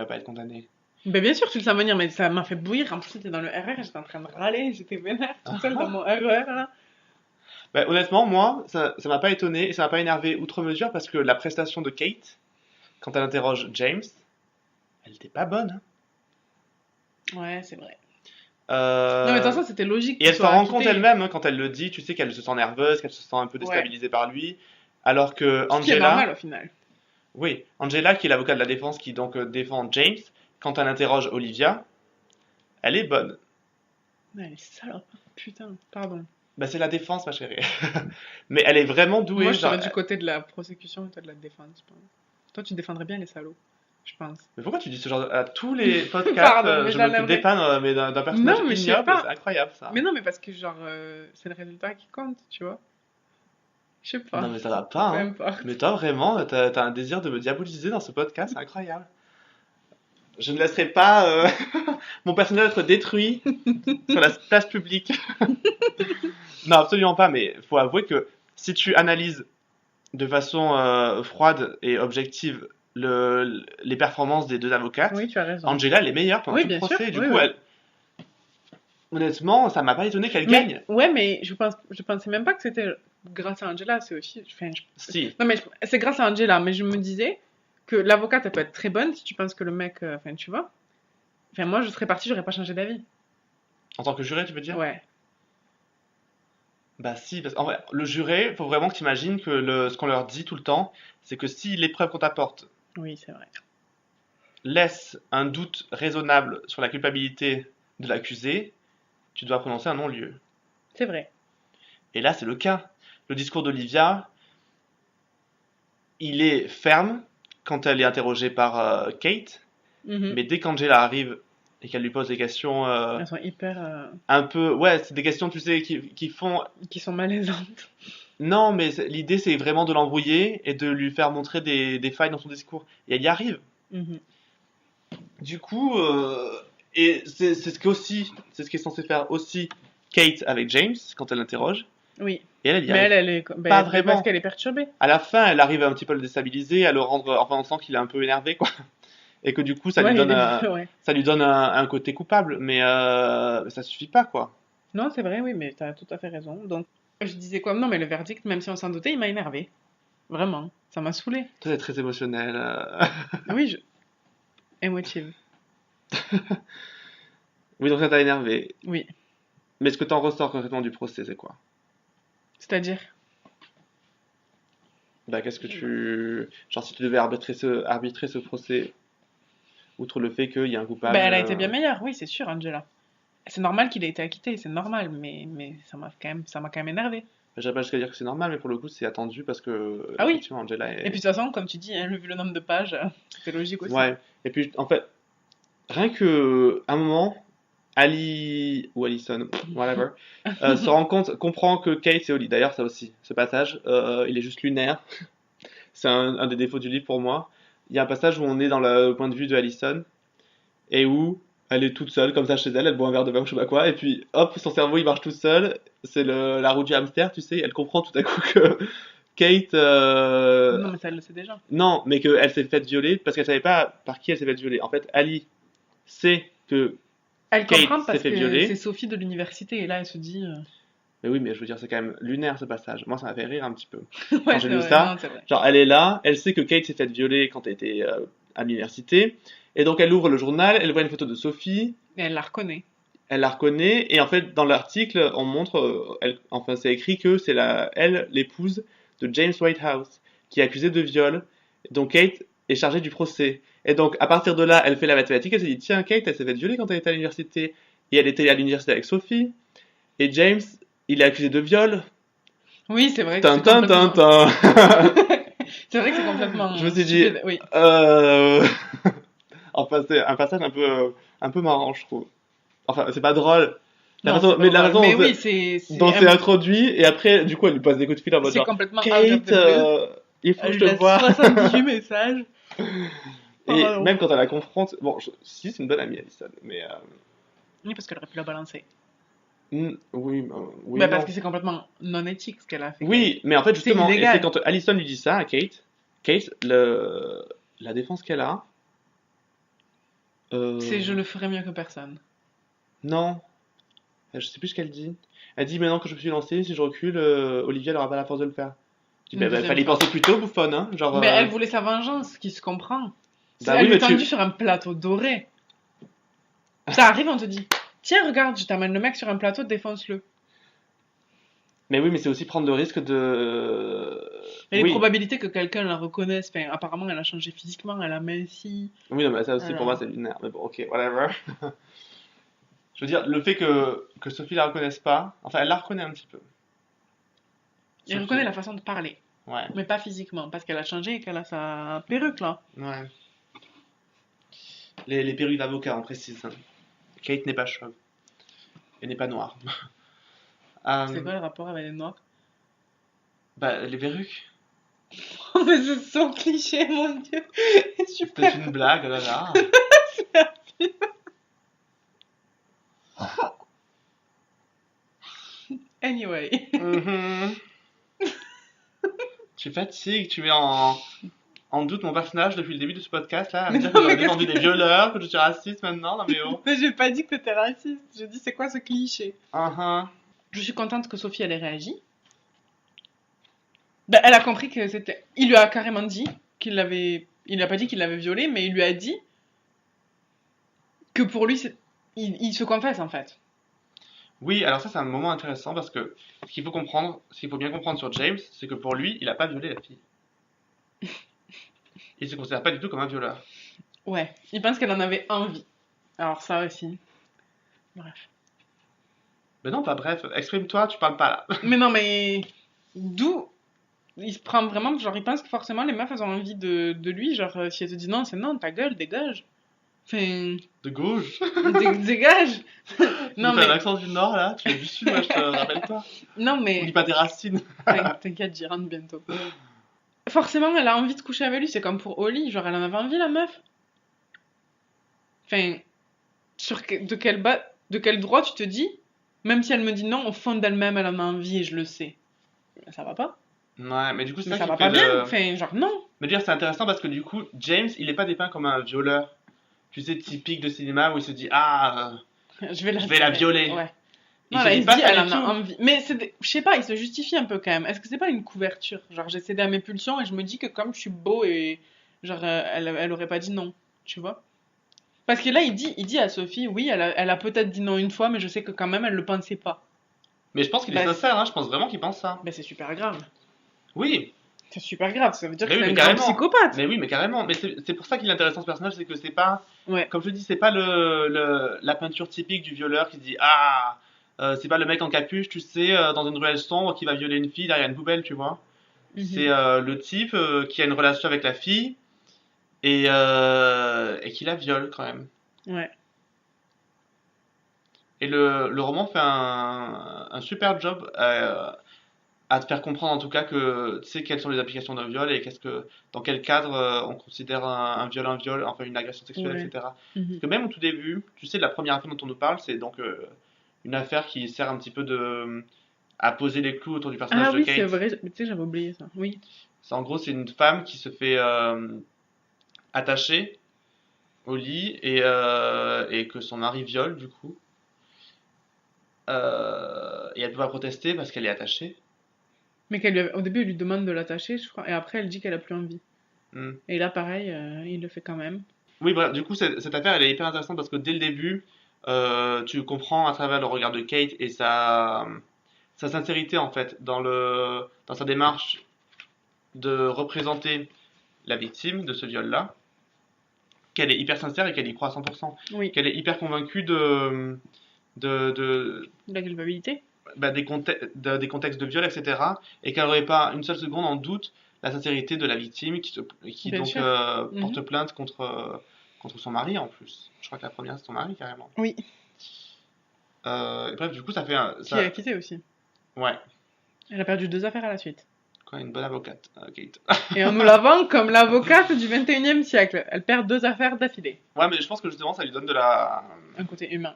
pas être condamné. Ben bien sûr, tu le sens venir, mais ça m'a fait bouillir. En plus, j'étais dans le RR, j'étais en train de râler, j'étais vénère, toute seule dans mon RER, là. Ben, honnêtement, moi, ça m'a pas étonné et ça m'a pas énervé outre mesure parce que la prestation de Kate, quand elle interroge James, elle était pas bonne, hein. Ouais, c'est vrai. Non, mais de toute Euh, façon, c'était logique Et qu'il elle s'en soit rend compte acquitté. elle-même hein, quand elle le dit, tu sais qu'elle se sent nerveuse, qu'elle se sent un peu Ouais. déstabilisée par lui. Alors que Ce qui est normal, Angela, au final. oui, Angela qui est l'avocat de la défense qui donc défend James, quand elle interroge Olivia, elle est bonne. Ouais, elle est salope. Putain, pardon. Bah, c'est la défense, ma chérie. Mais elle est vraiment douée. Moi, je genre, serais du côté de la prosécution et toi de la défense. Toi, tu défendrais bien les salauds, je pense. Mais pourquoi tu dis ce genre à tous les podcasts Pardon, mais je me fais j'enlèverais. dépeindre mais d'un personnage Non, mais je sais ignoble, pas. c'est incroyable ça. Mais non, mais parce que, genre, c'est le résultat qui compte, tu vois. Je sais pas. Non mais ça va pas, Peu hein. importe. Mais toi vraiment, t'as un désir de me diaboliser dans ce podcast, c'est incroyable. Je ne laisserai pas mon personnage être détruit sur la place publique. Non, absolument pas, mais faut avouer que si tu analyses de façon froide et objective les performances des deux avocates, Oui, tu as raison. Angela elle est meilleure pendant Oui, tout le bien sûr, procès. Du oui, coup, oui. honnêtement, ça m'a pas étonné qu'elle Mais, gagne. ouais, mais je pensais même pas que c'était grâce à Angela, c'est aussi. Enfin, Si. non, mais c'est grâce à Angela, mais je me disais que l'avocate, elle peut être très bonne si tu penses que le mec. Enfin, tu vois. Enfin, moi, je serais partie, j'aurais pas changé d'avis. En tant que juré, tu veux dire? Ouais. Bah si, parce qu'en vrai, le juré, faut vraiment que tu imagines que ce qu'on leur dit tout le temps, c'est que si l'épreuve qu'on t'apporte Oui, c'est vrai. laisse un doute raisonnable sur la culpabilité de l'accusé, tu dois prononcer un non-lieu. C'est vrai. Et là, c'est le cas. Le discours d'Olivia, il est ferme quand elle est interrogée par Kate, Mhm. mais dès qu'Angela arrive et qu'elle lui pose des questions Elles sont hyper. un peu... Ouais, c'est des questions, tu sais, qui font... Qui sont malaisantes. Non, mais l'idée, c'est vraiment de l'embrouiller et de lui faire montrer des failles dans son discours. Et elle y arrive. Mhm. Du coup, et c'est ce c'est ce qui est censé faire aussi Kate avec James quand elle l'interroge. Oui. Et elle y Mais arrive elle est. pas Parce vraiment. qu'elle est perturbée. À la fin, elle arrive un petit peu à le déstabiliser, à le rendre, enfin, on sent qu'il est un peu énervé, quoi. Et que du coup, Ouais, ouais. ça lui donne un côté coupable, mais ça suffit pas, quoi. Non, c'est vrai, oui, mais t'as tout à fait raison. Donc, je disais quoi? Non, mais le verdict, même si on s'en doutait, il m'a énervé. Vraiment. Ça m'a saoulé. Toi, c'est très émotionnel. Oui, émotive. Oui, donc ça t'a énervé. Oui. Mais ce que t'en ressors concrètement du procès, c'est quoi? C'est-à-dire. Bah, qu'est-ce que tu... Genre, si tu devais arbitrer ce procès, outre le fait qu'il y a un coupable... Ben, elle a été bien meilleure, oui, c'est sûr, Angela. C'est normal qu'il ait été acquitté, c'est normal, mais ça m'a quand même énervé. J'irais pas jusqu'à dire que c'est normal, mais pour le coup, c'est attendu parce que, Ah oui. effectivement, Angela Et est... puis de toute façon, comme tu dis, hein, vu le nombre de pages, c'était logique aussi. Ouais. Et puis, en fait, rien que, un moment, Ali, ou Allison, whatever, se rend compte, comprend que Kate c'est Oli. D'ailleurs, ça aussi, ce passage, il est juste lunaire. C'est un des défauts du livre pour moi. Il y a un passage où on est dans le point de vue de Allison, et où elle est toute seule, comme ça, chez elle, elle boit un verre de vin ou je sais pas quoi, et puis, hop, son cerveau, il marche tout seul. C'est la roue du hamster, tu sais, elle comprend tout à coup que Kate... Non, mais ça, elle le sait déjà. Non, mais qu'elle s'est faite violer parce qu'elle savait pas par qui elle s'est faite violer. En fait, Ali sait que Elle Kate comprend s'est parce fait que violer. c'est Sophie de l'université, et là, elle se dit. Mais oui, mais je veux dire, c'est quand même lunaire ce passage. Moi, ça m'a fait rire un petit peu. Ouais, Quand j'ai c'est lu vrai, ça, non, c'est vrai. genre, elle est là, elle sait que Kate s'est faite violer quand elle était à l'université. Et donc, elle ouvre le journal, elle voit une photo de Sophie, Et elle la reconnaît. elle la reconnaît. Et en fait, dans l'article, on montre, enfin, c'est écrit que c'est elle, l'épouse de James Whitehouse, qui est accusée de viol. Donc, Kate est chargée du procès. Et donc, à partir de là, elle fait la mathématique, elle s'est dit, tiens, Kate, elle s'est fait violer quand elle était à l'université. Et elle était à l'université avec Sophie. Et James, il est accusé de viol. Oui, c'est vrai que Tin, c'est tin, tin, complètement. tin. C'est vrai que c'est complètement. Je me suis dit, stupide, oui. enfin, c'est un passage un peu marrant, je trouve. Enfin, c'est pas drôle. Non, c'est pas Mais la drôle. raison Mais dont oui, dont c'est introduit, et après, du coup, elle lui passe des coups de fil en mode c'est genre, complètement out of Kate, the blue. il faut que Elle je lui te laisse voie. 78 messages. Oh, Et non. même quand elle la confronte, bon, si, c'est une bonne amie, Alison, mais Oui, parce qu'elle aurait pu la balancer. oui, oui, Bah, non. parce que c'est complètement non éthique ce qu'elle a fait. Oui, mais en fait, C'est justement, et illégal. c'est quand Alison lui dit ça à Kate, la défense qu'elle a, C'est je le ferai mieux que personne. non, je sais plus ce qu'elle dit. Elle dit maintenant que je me suis lancée, si je recule, Olivia n'aura pas la force de le faire. Je dis, Une bah, deuxième fallait y fois. penser plus tôt, bouffonne, hein. Genre, Mais elle voulait sa vengeance, qui se comprend. bah Elle oui, lui est mais tendue sur un plateau doré. Ça arrive, on te dit tiens, regarde, je t'amène le mec sur un plateau, défonce-le. Mais oui, mais c'est aussi prendre le risque de. Et les Oui, probabilités que quelqu'un la reconnaisse, enfin, apparemment, elle a changé physiquement, elle a minci. oui, non, mais ça aussi, pour moi, Alors, c'est lunaire. Mais bon, ok, whatever. Je veux dire, le fait que Sophie la reconnaisse pas, enfin, elle la reconnaît un petit peu. Il Sophie. reconnaît la façon de parler, Ouais, mais pas physiquement, parce qu'elle a changé et qu'elle a sa perruque là. ouais. Les perruques d'avocat, on précise. Hein. Kate n'est pas chauve. Et n'est pas noire. C'est Euh, quoi le rapport avec les noirs? bah, les perruques. Oh, mais c'est son cliché, mon dieu. C'était Super. une blague, oh là là. Anyway. Mhm. Tu fatigues, tu mets en doute mon personnage depuis le début de ce podcast là, à me Mais dire non, que j'aurais mais qu'est-ce défendu que... des violeurs, que je suis raciste maintenant, non mais oh. Mais j'ai pas dit que t'étais raciste. J'ai dit c'est quoi ce cliché. Uh-huh. Je suis contente que Sophie elle ait réagi. Ben, elle a compris que c'était. Il lui a carrément dit qu'il l'avait. Il lui a pas dit qu'il l'avait violée, mais il lui a dit que pour lui, il se confesse en fait. Oui, alors ça c'est un moment intéressant parce que ce qu'il faut bien comprendre sur James, c'est que pour lui, il a pas violé la fille. Il se considère pas du tout comme un violeur. Ouais, il pense qu'elle en avait envie. Alors ça aussi. Bref. Mais non, pas bref, exprime-toi, tu parles pas là. Mais non, mais d'où il se prend vraiment, genre il pense que forcément les meufs elles ont envie de lui, genre si elle te dit non, c'est non, ta gueule, dégage. Enfin, De gauche. dégage. Tu Non nous fais un mais, accent du nord là, tu es du sud, moi je te rappelle-toi. non Oublie mais, pas tes racines. t'inquiète, j'y rentre bientôt. Forcément, elle a envie de coucher avec lui, c'est comme pour Oli, genre elle en avait envie la meuf. Enfin, de quel droit tu te dis, même si elle me dit non, au fond d'elle-même elle en a envie et je le sais. Ça va pas. Ouais, mais du coup c'est Mais ça ça qui va fait pas bien, le... enfin genre non. Mais dire c'est intéressant parce que du coup, James, il est pas dépeint comme un violeur. Tu sais, typique de cinéma où il se dit ah, je vais la violer. Ouais. Il Non, se là, dit il se pas dit, ça elle du en a tout. envie. Mais je sais pas, il se justifie un peu quand même. Est-ce que c'est pas une couverture? Genre, j'ai cédé à mes pulsions et je me dis que comme je suis beau et. Genre, elle aurait pas dit non. Tu vois? Parce que là, il dit à Sophie, oui, elle a peut-être dit non une fois, mais je sais que quand même, elle le pensait pas. Mais je pense qu'il est Bah, sincère, hein, je pense vraiment qu'il pense ça. bah, c'est super grave. Oui, C'est super grave. Ça veut dire mais que oui, c'est mais un grand carrément. psychopathe. Mais oui, mais carrément. Mais c'est pour ça qu'il est intéressant ce personnage, c'est que c'est pas, Ouais. comme je dis, c'est pas la peinture typique du violeur qui se dit ah, c'est pas le mec en capuche, tu sais, dans une ruelle sombre qui va violer une fille derrière une poubelle, tu vois. C'est Mhm. le type qui a une relation avec la fille et qui la viole quand même. Ouais. Et le roman fait un super job à te faire comprendre en tout cas que tu sais quelles sont les applications d'un viol et dans quel cadre on considère un viol, enfin une agression sexuelle, Ouais. etc. Parce Mhm. que même au tout début, tu sais, la première affaire dont on nous parle, c'est donc une affaire qui sert un petit peu à poser les clous autour du personnage Ah de oui, c'est Kate. vrai. Tu sais, j'avais oublié ça. Oui. En gros, c'est une femme qui se fait attacher au lit et que son mari viole du coup. Et elle peut pas protester parce qu'elle est attachée. Mais au début, elle lui demande de l'attacher, je crois. Et après, elle dit qu'elle a plus envie. Hmm. Et là, pareil, il le fait quand même. Oui, voilà, du coup, cette affaire, elle est hyper intéressante parce que dès le début, tu comprends à travers le regard de Kate et sa sincérité, en fait, dans sa démarche de représenter la victime de ce viol-là, qu'elle est hyper sincère et qu'elle y croit à 100%. Oui. Qu'elle est hyper convaincue de, De la culpabilité. bah, des contextes de viol, etc. Et qu'elle n'aurait pas une seule seconde en doute la sincérité de la victime qui Bien donc sûr. porte Mhm. plainte contre son mari en plus. Je crois que la première c'est son mari carrément. Oui. Et bref, du coup, ça fait Qui a quitté aussi. ouais, Elle a perdu 2 affaires à la suite. quoi, une bonne avocate, Kate. Et on nous la vend comme l'avocate du 21e siècle. Elle perd 2 affaires d'affilée. Ouais, mais je pense que justement, ça lui donne Un côté humain.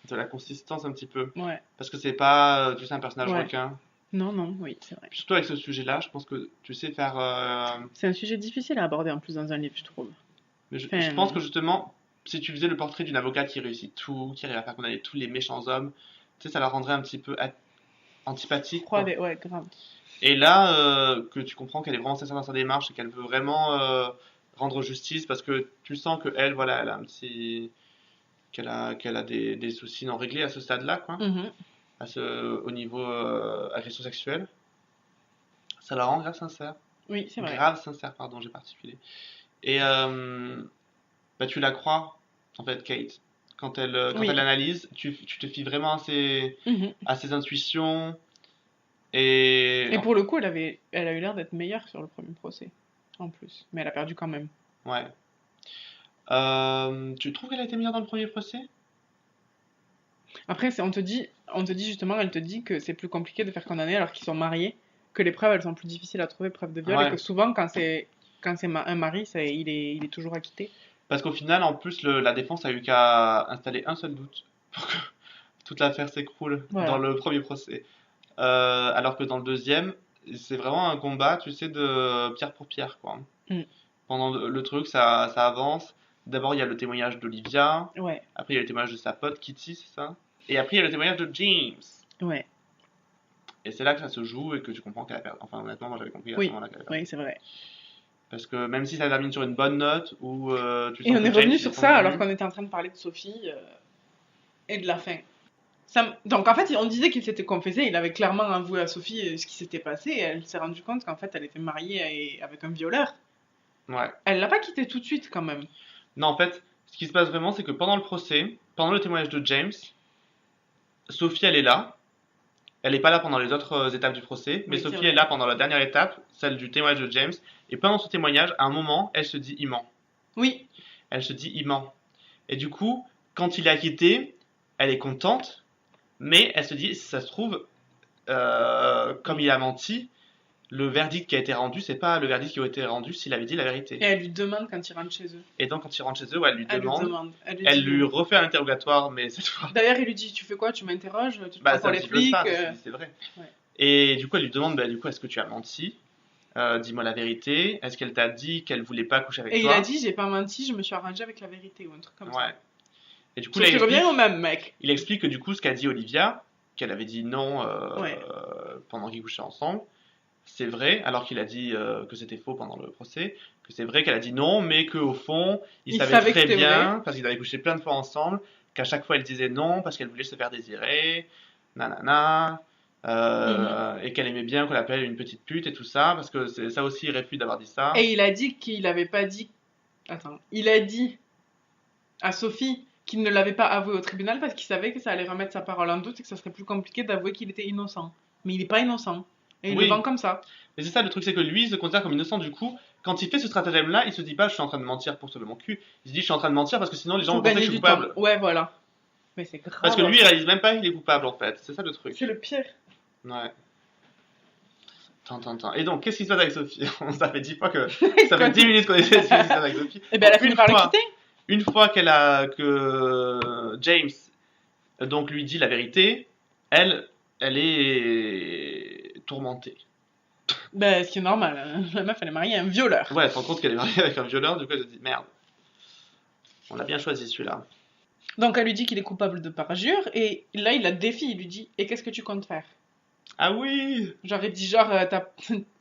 de la consistance un petit peu. Ouais. Parce que c'est pas, tu sais, un personnage Ouais. requin. Non, non, oui, c'est vrai. Puis surtout avec ce sujet-là, je pense que tu sais faire. C'est un sujet difficile à aborder en plus dans un livre, je trouve. Mais je Enfin, pense que justement, si tu faisais le portrait d'une avocate qui réussit tout, qui arrive à faire condamner tous les méchants hommes, tu sais, ça la rendrait un petit peu antipathique, quoi. froide et... Ouais, grave. Et là, que tu comprends qu'elle est vraiment sincère dans sa démarche et qu'elle veut vraiment rendre justice parce que tu sens que elle, voilà, elle a un petit, qu'elle a des soucis non réglés à ce stade-là, quoi, Mhm. au niveau agression sexuelle. Ça la rend grave sincère, Oui, c'est vrai. grave sincère, pardon, j'ai particulier. Et bah, tu la crois, en fait, Kate, quand Oui. elle analyse, tu te fies vraiment Mhm. à ses intuitions. Et Et pour le coup, elle a eu l'air d'être meilleure sur le premier procès, en plus. Mais elle a perdu quand même. ouais. Tu trouves qu'elle a été meilleure dans le premier procès? Après, on te dit justement, elle te dit que c'est plus compliqué de faire condamner alors qu'ils sont mariés, que les preuves, elles sont plus difficiles à trouver, preuves de viol, et Ouais. que souvent, quand c'est un mari, il est toujours acquitté. Parce qu'au final, en plus, la défense a eu qu'à installer un seul doute pour que toute l'affaire s'écroule dans Voilà. le premier procès. Alors que dans le deuxième, c'est vraiment un combat, tu sais, de pierre pour pierre, quoi. Mm. Pendant le truc, ça avance. D'abord, il y a le témoignage d'Olivia. Ouais, Après, il y a le témoignage de sa pote Kitty, c'est ça? Et après, il y a le témoignage de James. ouais, Et c'est là que ça se joue et que tu comprends qu'elle a perdu. Enfin, honnêtement, moi j'avais compris à ce oui, moment-là qu'elle a perdu. oui, c'est vrai. Parce que même si ça termine sur une bonne note, où tu Et sens on est que James revenu il est sur ça alors tendu. qu'on était en train de parler de Sophie et de la fin. Donc en fait, on disait qu'il s'était confessé, il avait clairement avoué à Sophie ce qui s'était passé, et elle s'est rendue compte qu'en fait, elle était mariée avec un violeur. Ouais. Elle l'a pas quitté tout de suite quand même. Non, en fait, ce qui se passe vraiment, c'est que pendant le procès, pendant le témoignage de James, Sophie elle est là. Elle n'est pas là pendant les autres étapes du procès, mais Oui, c'est Sophie est vrai. là pendant la dernière étape, celle du témoignage de James. Et pendant ce témoignage, à un moment, elle se dit il ment. Oui, Elle se dit il ment. Et du coup, quand il est acquitté, elle est contente, mais elle se dit si ça se trouve, comme il a menti, le verdict qui a été rendu, c'est pas le verdict qui aurait été rendu s'il avait dit la vérité. et elle lui demande quand il rentre chez eux. Et donc, quand il rentre chez eux, ouais, elle lui Elle lui demande, demande. Elle lui elle dit. lui refait un interrogatoire, mais cette fois, D'ailleurs, il lui dit, tu fais quoi? Tu m'interroges? Tu te bah, prends c'est pour un les petit peu flics? ça, c'est vrai. Ouais. Et du coup, elle lui demande, bah, du coup, est-ce que tu as menti? Dis-moi la vérité. Est-ce qu'elle t'a dit qu'elle voulait pas coucher avec Et il toi? a dit, j'ai pas menti, je me suis arrangé avec la vérité, ou un truc comme ça. Ouais. Et du coup, Sauf là, qu'il revient au même mec. il explique que du coup, ce qu'a dit Olivia, qu'elle avait dit non Ouais. pendant qu'ils couchaient ensemble, c'est vrai, alors qu'il a dit que c'était faux pendant le procès, que c'est vrai qu'elle a dit non, mais qu'au fond, il Il savait savait que très c'était bien, vrai. parce qu'ils avaient couché plein de fois ensemble, qu'à chaque fois elle disait non, parce qu'elle voulait se faire désirer, nanana, Mhm. et qu'elle aimait bien qu'on l'appelle une petite pute et tout ça, parce que ça aussi, il réfute d'avoir dit ça. Et il a dit qu'il avait pas dit. Attends. Il a dit à Sophie qu'il ne l'avait pas avoué au tribunal parce qu'il savait que ça allait remettre sa parole en doute et que ça serait plus compliqué d'avouer qu'il était innocent. Mais il n'est pas innocent. Et il le vend Oui, comme ça. mais c'est ça le truc, c'est que lui, il se considère comme innocent du coup. Quand il fait ce stratagème-là, il se dit pas je suis en train de mentir pour sauver mon cul. Il se dit je suis en train de mentir parce que sinon les gens Pour vont penser que gagner je suis du temps. coupable. Ouais, voilà. Mais c'est Parce que grave. lui, il réalise même pas qu'il est coupable en fait. C'est ça le C'est truc. le pire. Ouais. Tant. Et donc, qu'est-ce qui se passe avec Sophie? Ça fait 10 fois que. Ça fait Quand 10 minutes qu'on essaie de ce qui se passe avec Sophie. Et ben elle a Donc, fini par le quitter. une fois que James donc lui dit la vérité, elle est tourmentée. Ben, ce qui est normal. Hein. La meuf, elle est mariée à un violeur. Ouais, elle se rend compte qu'elle est mariée avec un violeur, du coup elle se dit merde, on a bien choisi celui-là. Donc elle lui dit qu'il est coupable de parjure. Et là, il la défie. Il lui dit, et qu'est-ce que tu comptes faire? Ah oui! Genre, il dit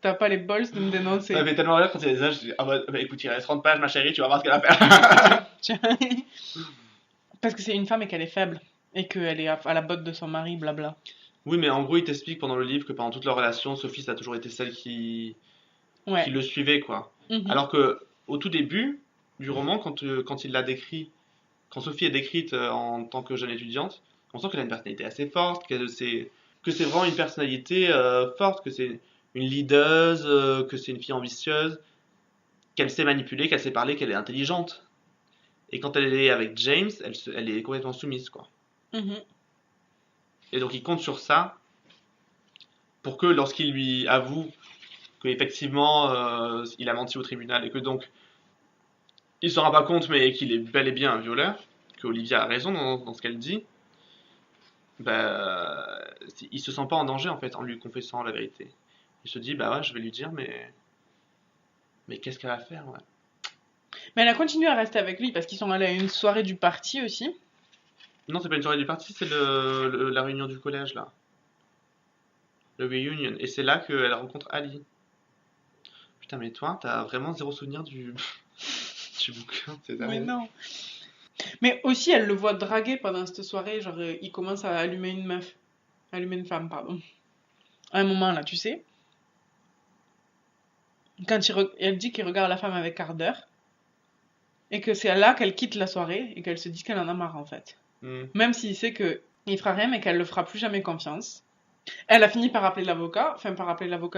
t'as pas les balls de me Ça dénoncer. m'avait tellement rire quand il y a des âges, je dis, ah bah écoute, il reste 30 pages ma chérie, tu vas voir ce qu'elle va faire. Tiens. Parce que c'est une femme et qu'elle est faible. Et qu'elle est à la botte de son mari, blabla. Oui, mais en gros, il t'explique pendant le livre que pendant toute leur relation, Sophie, ça a toujours été celle qui Ouais. le suivait, quoi. Mhm. Alors que au tout début du roman, quand il l'a décrit, quand Sophie est décrite en tant que jeune étudiante, on sent qu'elle a une personnalité assez forte, que c'est vraiment une personnalité forte, que c'est une leaduse, que c'est une fille ambitieuse, qu'elle sait manipuler, qu'elle sait parler, qu'elle est intelligente. Et quand elle est avec James, elle est complètement soumise, quoi. Mhm. Et donc il compte sur ça pour que lorsqu'il lui avoue qu'effectivement il a menti au tribunal et que donc il ne se rend pas compte mais qu'il est bel et bien un violeur, que Olivia a raison dans ce qu'elle dit, bah, il se sent pas en danger en fait en lui confessant la vérité. Il se dit bah ouais je vais lui dire mais qu'est-ce qu'elle va faire ouais. Mais elle a continué à rester avec lui parce qu'ils sont allés à une soirée du parti aussi. Non c'est pas une soirée du parti c'est la réunion du collège là. Le reunion et c'est là qu'elle rencontre Ali. Putain mais toi t'as vraiment zéro souvenir du bouquin c'est Mais sérieux. non. Mais aussi, elle le voit draguer pendant cette soirée. Genre, il commence à allumer une meuf. Allumer une femme, pardon. À un moment, là, tu sais. Elle dit qu'il regarde la femme avec ardeur. Et que c'est là qu'elle quitte la soirée et qu'elle se dit qu'elle en a marre en fait. Même s'il sait qu'il fera rien mais qu'elle le fera plus jamais confiance. Elle a fini par appeler l'avocat,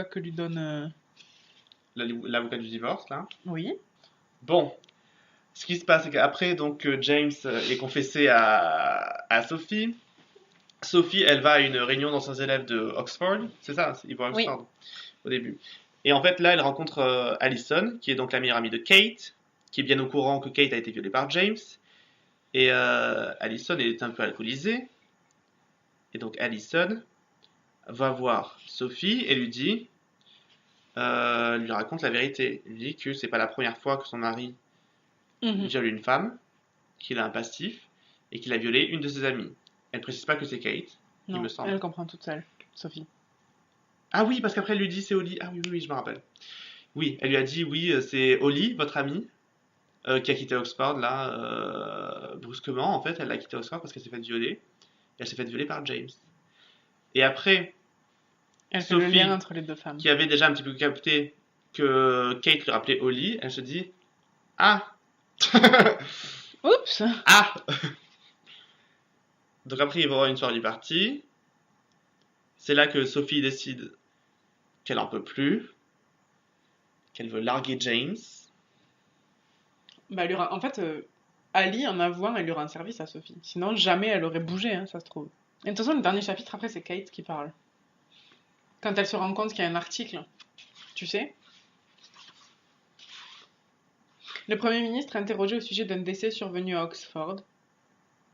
que lui donne... L'avocat du divorce, là. Oui. Bon, ce qui se passe, c'est qu'après, donc, James est confessé à Sophie. Sophie, elle va à une réunion d'anciens élèves de Oxford, c'est ça, ils vont à Oxford au début. Et en fait, là, elle rencontre Allison, qui est donc la meilleure amie de Kate, qui est bien au courant que Kate a été violée par James. Et Allison est un peu alcoolisée. Et donc, Allison va voir Sophie et lui raconte la vérité. Elle lui dit que c'est pas la première fois que son mari viole une femme, qu'il a un passif et qu'il a violé une de ses amies. Elle précise pas que c'est Kate, il me semble. Elle comprend toute seule, Sophie. Ah oui, parce qu'après elle lui dit c'est Holly. Ah oui, je me rappelle. Oui, elle lui a dit oui, c'est Holly, votre amie, qui a quitté Oxford là, brusquement en fait. Elle a quitté Oxford parce qu'elle s'est fait violer. Et elle s'est fait violer par James. Et après, elle fait le lien entre les deux femmes. Qui avait déjà un petit peu capté que Kate lui rappelait Holly, elle se dit ah. Oups. Ah. Donc après, il va y avoir une soirée du party. C'est là que Sophie décide qu'elle en peut plus, qu'elle veut larguer James. Bah, en fait, Ali, en avouant, elle lui rend service à Sophie. Sinon, jamais elle aurait bougé, hein, ça se trouve. Et de toute façon, le dernier chapitre, après, c'est Kate qui parle. Quand elle se rend compte qu'il y a un article, tu sais. Le Premier ministre est interrogé au sujet d'un décès survenu à Oxford.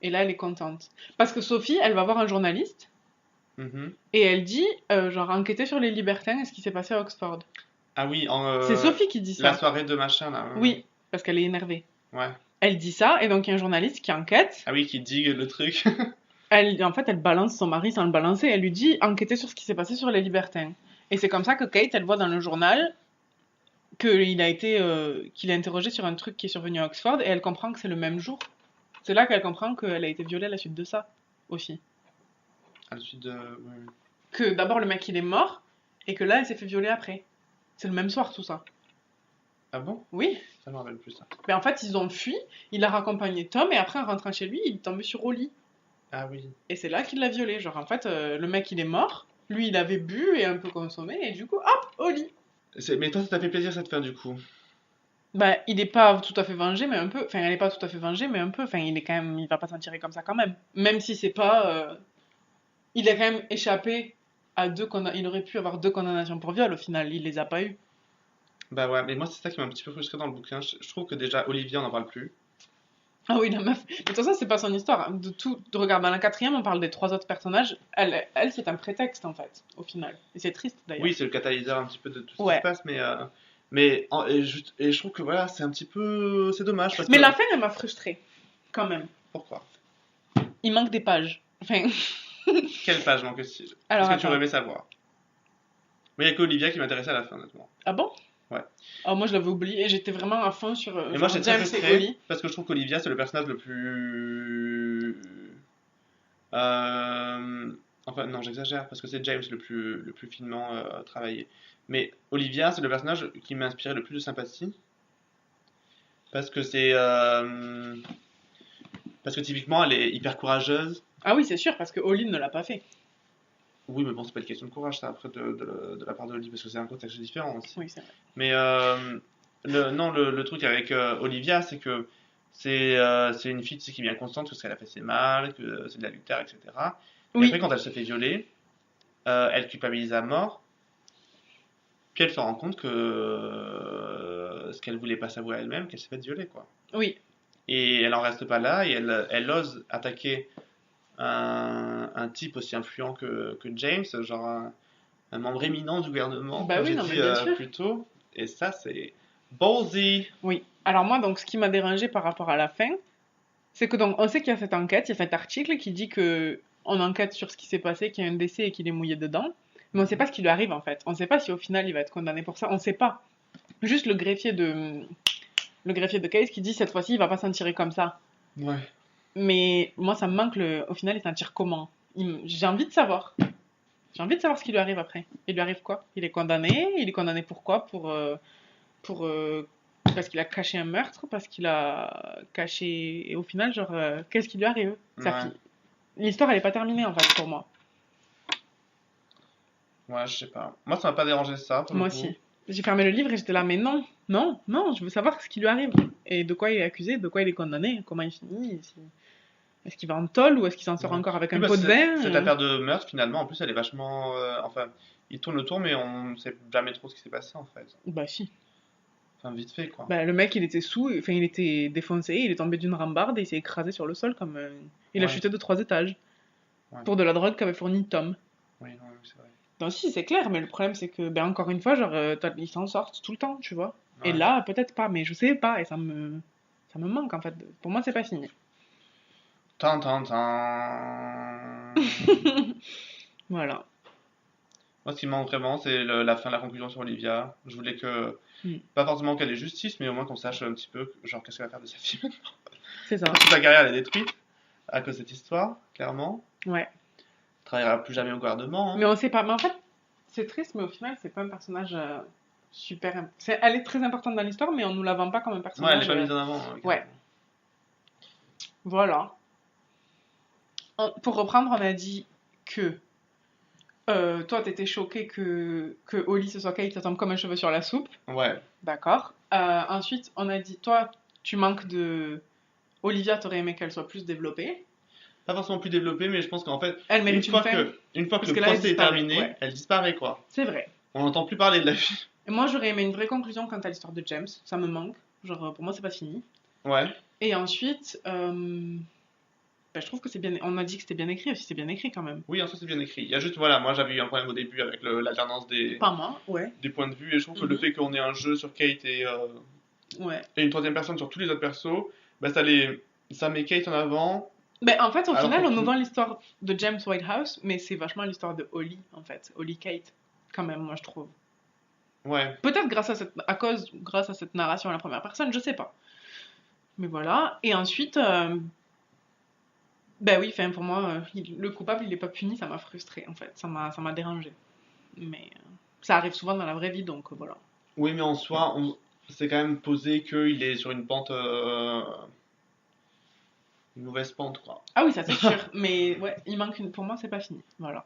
Et là, elle est contente. Parce que Sophie, elle va voir un journaliste. Et elle dit, genre, enquêter sur les libertins et ce qui s'est passé à Oxford. Ah oui, c'est Sophie qui dit ça. La soirée de machin, là. Oui, parce qu'elle est énervée. Ouais. Elle dit ça, et donc il y a un journaliste qui enquête. Ah oui, qui digue le truc. En fait, elle balance son mari sans le balancer. Elle lui dit enquêter sur ce qui s'est passé sur les libertins. Et c'est comme ça que Kate, elle voit dans le journal qu'il a interrogé sur un truc qui est survenu à Oxford, et elle comprend que c'est le même jour. C'est là qu'elle comprend qu'elle a été violée à la suite de ça, aussi. À la suite de... Ouais. Que d'abord le mec il est mort, et que là elle s'est fait violer après. C'est le même soir tout ça. Ah bon? Oui. Ça me rappelle plus ça. Mais en fait ils ont fui, il a raccompagné Tom, et après en rentrant chez lui, il est tombé sur Holly. Ah oui. Et c'est là qu'il l'a violée. Genre en fait, le mec il est mort, lui il avait bu et un peu consommé, et du coup, hop, Holly. Mais toi ça t'a fait plaisir cette fin du coup? Bah, il est pas tout à fait vengé, mais un peu. Enfin, elle est pas tout à fait vengée, mais un peu. Enfin, il est quand même. Il va pas s'en tirer comme ça quand même. Même si c'est pas. Il a quand même échappé à Il aurait pu avoir 2 condamnations pour viol au final. Il les a pas eues. Bah ouais, mais moi c'est ça qui m'a un petit peu frustré dans le bouquin. Je trouve que déjà Olivia on n'en parle plus. Ah oui, la meuf. Mais de toute façon, c'est pas son histoire. Regarde, dans la 4e, on parle des 3 autres personnages. Elle c'est un prétexte en fait, au final. Et c'est triste d'ailleurs. Oui, c'est le catalyseur un petit peu de tout ce qui se passe, et je trouve que voilà, c'est un petit peu. C'est dommage. Parce mais que... la fin, elle m'a frustrée. Quand même. Pourquoi? Il manque des pages. Enfin. Quelle page manque-t-il? Alors, Est-ce que tu aurais aimé savoir? Mais il n'y a que Olivia qui m'intéressait à la fin, honnêtement. Ah bon? Ouais. Oh, moi je l'avais oublié, j'étais vraiment à fond sur Et moi j'étais très James et frustré Holly. parce que je trouve qu'Olivia c'est le personnage le plus. Enfin, non, j'exagère parce que c'est James le plus finement travaillé. Mais Olivia c'est le personnage qui m'a inspiré le plus de sympathie. Parce que c'est. Parce que typiquement elle est hyper courageuse. Ah oui, c'est sûr, parce que Holly ne l'a pas fait. Oui, mais bon, c'est pas une question de courage, ça, après, de la part de Holly, parce que c'est un contexte différent aussi. Oui, c'est vrai. Mais le truc avec Olivia, c'est que c'est une fille tu sais, qui est bien consciente que ce qu'elle a fait c'est mal, que c'est de l'adultère, etc. Et Oui. après, quand elle se fait violer, elle culpabilise à mort, puis elle se rend compte que ce qu'elle voulait pas s'avouer à elle-même, qu'elle s'est fait violer, quoi. Oui. Et elle en reste pas là, et elle ose attaquer un type aussi influent que James, genre un membre éminent du gouvernement, Bah comme oui, j'ai non, dit mais bien sûr. plus tôt. Et ça, c'est ballsy. Oui. Alors moi, donc, ce qui m'a dérangé par rapport à la fin, c'est que donc, on sait qu'il y a cette enquête, il y a cet article qui dit que on enquête sur ce qui s'est passé, qu'il y a un décès et qu'il est mouillé dedans, mais on sait pas ce qui lui arrive en fait. On sait pas si au final il va être condamné pour ça, on sait pas. Juste le greffier de Case qui dit cette fois-ci il va pas s'en tirer comme ça. Ouais. Mais moi, ça me manque au final, il s'en tire comment? J'ai envie de savoir. J'ai envie de savoir ce qui lui arrive après. Il lui arrive quoi? Il est condamné? Il est condamné pour quoi? Pour parce qu'il a caché un meurtre, parce qu'il a caché... Et au final, genre, qu'est-ce qui lui arrive? Ouais. L'histoire, elle est pas terminée, en fait, pour moi. Ouais, je sais pas. Moi, ça m'a pas dérangé ça, pour le Moi coup. aussi. J'ai fermé le livre et j'étais là, mais non, non, non, je veux savoir ce qui lui arrive. Et de quoi il est accusé, de quoi il est condamné, comment il finit. Est-ce qu'il va en tôle ou est-ce qu'il s'en sort Ouais. encore avec Oui, un parce pot que de vin? cette affaire de meurtre, finalement, en plus, elle est vachement. Enfin, il tourne autour, mais on sait jamais trop ce qui s'est passé, en fait. Bah si. Enfin, vite fait, quoi. Bah, le mec, il était sous, enfin, il était défoncé, il est tombé d'une rambarde et il s'est écrasé sur le sol comme. Il a Ouais. chuté de 3 étages. Ouais. Pour de la drogue qu'avait fourni Tom. Oui, non, c'est vrai. Non, si, c'est clair, mais le problème, c'est que, ben, encore une fois, genre, ils s'en sortent tout le temps, tu vois. Et Ouais. là, peut-être pas, mais je sais pas, et ça me manque, en fait. Pour moi, c'est pas fini. Tan, tan, tan. Voilà. Moi, ce qui me manque vraiment, c'est la fin, la conclusion sur Olivia. Je voulais que. Mm. Pas forcément qu'elle ait justice, mais au moins qu'on sache un petit peu, genre, qu'est-ce qu'elle va faire de sa fille maintenant. C'est ça. Parce que sa carrière, elle est détruite à cause de cette histoire, clairement. Ouais. Elle travaillera plus jamais au gouvernement. Hein. Mais on sait pas. Mais en fait, c'est triste, mais au final, c'est pas un personnage super. Elle est très importante dans l'histoire, mais on nous la vend pas comme un Ouais, personnage. elle est pas mise en avant. Ouais. Voilà. Pour reprendre, on a dit que toi, t'étais choqué que Holly se soit Kate, ça tombe comme un cheveu sur la soupe. Ouais. D'accord. Ensuite, on a dit, toi, tu manques de. Olivia, t'aurais aimé qu'elle soit plus développée. Pas forcément plus développée, mais je pense qu'en fait, Elle mérite une fin. une fois que Parce le que là, elle procès est disparaît, terminé, ouais. elle disparaît, quoi. C'est vrai. On n'entend plus parler de la fille. Et moi, j'aurais aimé une vraie conclusion quant à l'histoire de James. Ça me manque. Genre, pour moi, c'est pas fini. Ouais. Et ensuite, je trouve que c'est bien. On a dit que c'était bien écrit aussi. C'est bien écrit quand même. Oui, en soi, c'est bien écrit. Il y a juste, voilà, moi j'avais eu un problème au début avec l'alternance des Pas moi, ouais. points de vue, et je trouve que le Mhm. fait qu'on ait un jeu sur Kate Ouais. et une troisième personne sur tous les autres persos, bah ça met Kate en avant. Ben, en fait, au Alors final, on que- nous vend l'histoire de James Whitehouse, mais c'est vachement l'histoire de Holly, en fait. Holly Kate, quand même, moi, je trouve. Ouais. Peut-être grâce à cette narration à la première personne, je sais pas. Mais voilà. Et ensuite, ben oui, pour moi, le coupable, il est pas puni, ça m'a frustré, en fait. Ça m'a dérangé. Mais ça arrive souvent dans la vraie vie, donc voilà. Oui, mais en soi, c'est quand même posé qu'il est sur une pente. Une mauvaise pente, quoi. Ah oui, ça c'est sûr. Mais ouais, il manque une. Pour moi, c'est pas fini. Voilà.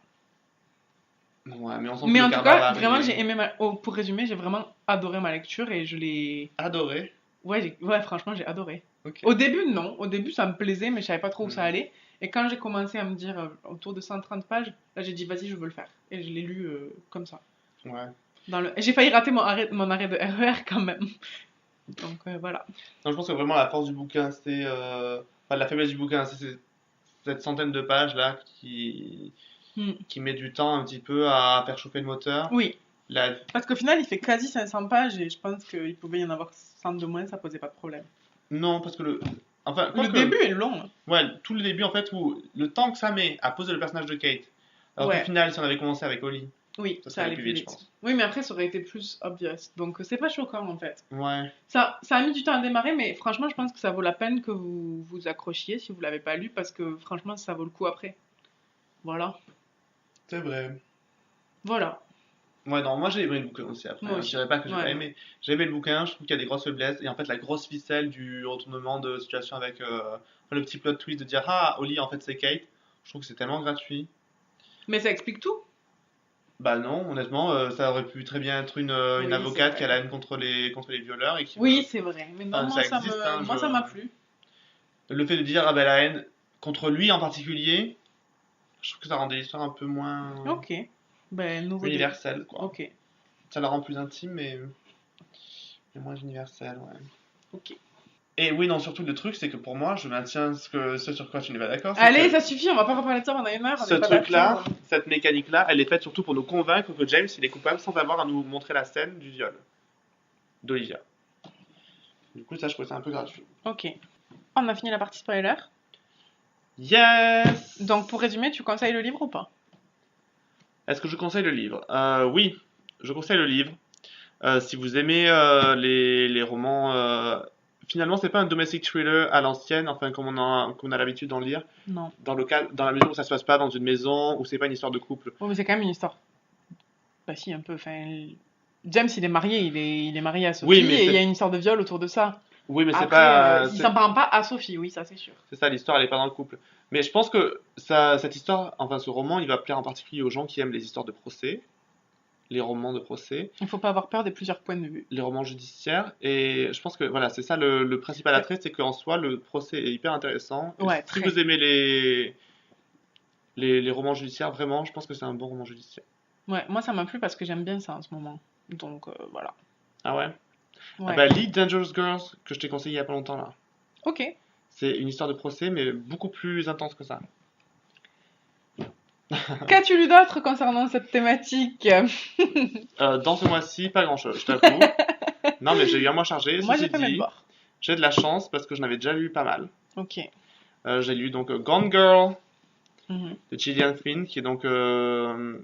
Ouais, mais on sent Mais que en le tout karma va cas, vraiment, arriver. j'ai aimé. Pour résumer, j'ai vraiment adoré ma lecture et je l'ai. Adoré. Ouais, franchement, j'ai adoré. Ok. Au début, non. Au début, ça me plaisait, mais je savais pas trop où ça Mhm. allait. Et quand j'ai commencé à me dire autour de 130 pages, là, j'ai dit, vas-y, je veux le faire. Et je l'ai lu comme ça. Ouais. Et j'ai failli rater mon arrêt de RER quand même. Donc voilà. Non, je pense que vraiment la force du bouquin, c'est. Enfin, la faiblesse du bouquin, c'est cette centaine de pages là Hmm. qui met du temps un petit peu à faire chauffer le moteur. Oui. La- Parce qu'au final, il fait quasi 500 pages et je pense qu'il pouvait y en avoir 100 de moins, ça posait pas de problème. Non, parce que Enfin, Le quoique. début est long. Hein. Ouais, tout le début en fait, où le temps que ça met à poser le personnage de Kate. Alors Ouais. qu'au final, si on avait commencé avec Holly, Oui, ça ça allait allait plus plus vite, vite. je pense. Oui, mais après, ça aurait été plus obvious. Donc, c'est pas choquant, en fait. Ouais. Ça a mis du temps à démarrer, mais franchement, je pense que ça vaut la peine que vous vous accrochiez si vous l'avez pas lu, parce que franchement, ça vaut le coup après. Voilà. C'est vrai. Voilà. Ouais, non, moi j'ai aimé le bouquin aussi après. Moi Hein. aussi. Je dirais pas que j'ai Ouais. pas aimé. J'ai aimé le bouquin, je trouve qu'il y a des grosses faiblesses. Et en fait, la grosse ficelle du retournement de situation avec enfin, le petit plot twist de dire ah, Holly en fait c'est Kate, je trouve que c'est tellement gratuit. Mais ça explique tout. Bah non, honnêtement, ça aurait pu très bien être une Oui, c'est avocate vrai. qui a la haine contre les violeurs et qui Oui, c'est vrai. Mais non, Enfin, moi, ça existe, hein, moi, ça m'a plu. Le fait de dire ah ben la haine contre lui en particulier, je trouve que ça rendait l'histoire un peu moins Ok. Ben, nouveau début. universelle, quoi. Ok. Ça la rend plus intime, mais moins universelle, ouais. Ok. Et oui, non, surtout le truc, c'est que pour moi, je maintiens ce sur quoi tu n'es pas d'accord. c'est Allez, que ça suffit, on va pas reparler de ça pendant une heure. On ce est pas truc-là, d'accord. cette mécanique-là, elle est faite surtout pour nous convaincre que James, il est coupable sans avoir à nous montrer la scène du viol d'Olivia. Du coup, ça, je trouvais ça un peu gratuit. Ok. On a fini la partie spoiler. Yes! Donc, pour résumer, tu conseilles le livre ou pas? Est-ce que je conseille le livre? Oui, je conseille le livre. Si vous aimez les romans, finalement, c'est pas un domestic thriller à l'ancienne, enfin comme on a l'habitude d'en lire, Non. dans la mesure où ça se passe pas dans une maison, où c'est pas une histoire de couple. Oh, mais c'est quand même une histoire. Bah si, un peu. Enfin, James, il est marié à Sophie Oui, mais et il y c'est a une histoire de viol autour de ça. oui, mais c'est Après, pas il s'en prend pas à Sophie, oui, ça c'est sûr. c'est ça l'histoire, elle est pas dans le couple. Mais je pense que cette histoire, enfin ce roman, il va plaire en particulier aux gens qui aiment les histoires de procès, les romans de procès, Il faut pas avoir peur des plusieurs points de vue. les romans judiciaires. Et je pense que voilà, c'est ça le principal attrait, c'est qu'en soi, le procès est hyper intéressant. Et Ouais, si très. vous aimez les romans judiciaires, vraiment, je pense que c'est un bon roman judiciaire. Ouais, moi ça m'a plu parce que j'aime bien ça en ce moment. Donc voilà. Ah ouais? Ah Ouais. bah, lis Dangerous Girls, que je t'ai conseillé il y a pas longtemps là. Ok. C'est une histoire de procès, mais beaucoup plus intense que ça. Qu'as-tu lu d'autre concernant cette thématique? Dans ce mois-ci, pas grand-chose, je t'avoue. Non, mais j'ai eu un mois chargé. Moi Ceci j'ai fait mes dit, devoirs. j'ai de la chance parce que j'en avais déjà lu pas mal. Ok. J'ai lu donc Gone Girl Mhm. de Gillian Flynn, qui est donc le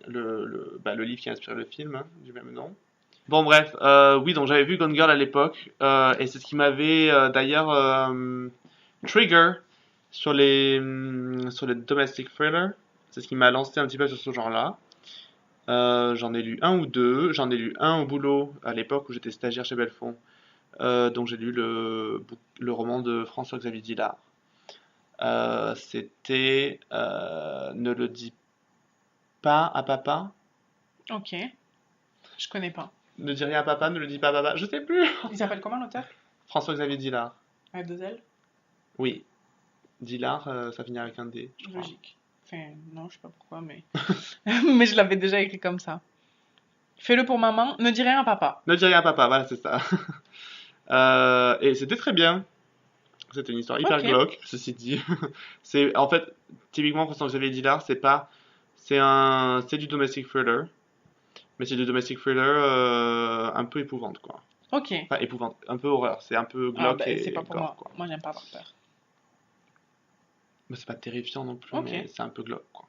livre qui a inspiré le film hein, du même nom. Bon, bref, oui, donc j'avais vu Gone Girl à l'époque, et c'est ce qui m'avait d'ailleurs trigger sur les domestic thrillers. C'est ce qui m'a lancé un petit peu sur ce genre-là. J'en ai lu un ou deux. J'en ai lu un au boulot à l'époque où j'étais stagiaire chez Belfond. Donc j'ai lu le roman de François-Xavier Dillard. C'était Ne le dis pas à papa. Ok. Je connais pas. Ne dis rien à papa, ne le dis pas à papa. Je sais plus. Il s'appelle comment l'auteur? François-Xavier Dillard. Avec deux L? Oui. Dillard, ça finit avec un D, je crois. Logique. Enfin, non, je sais pas pourquoi, mais. Mais je l'avais déjà écrit comme ça. Fais-le pour maman, ne dis rien à papa. Ne dis rien à papa, voilà, c'est ça. Et c'était très bien. C'était une histoire hyper Ok. glauque, ceci dit. C'est en fait typiquement François-Xavier Dillard, c'est du domestic thriller, mais c'est du domestic thriller un peu épouvante quoi. Ok. Enfin épouvante, un peu horreur. C'est un peu Ah, glauque bah, c'est et pas pour gore moi. quoi. Moi, j'aime pas avoir peur. Mais c'est pas terrifiant non plus, Ok. mais c'est un peu glauque quoi.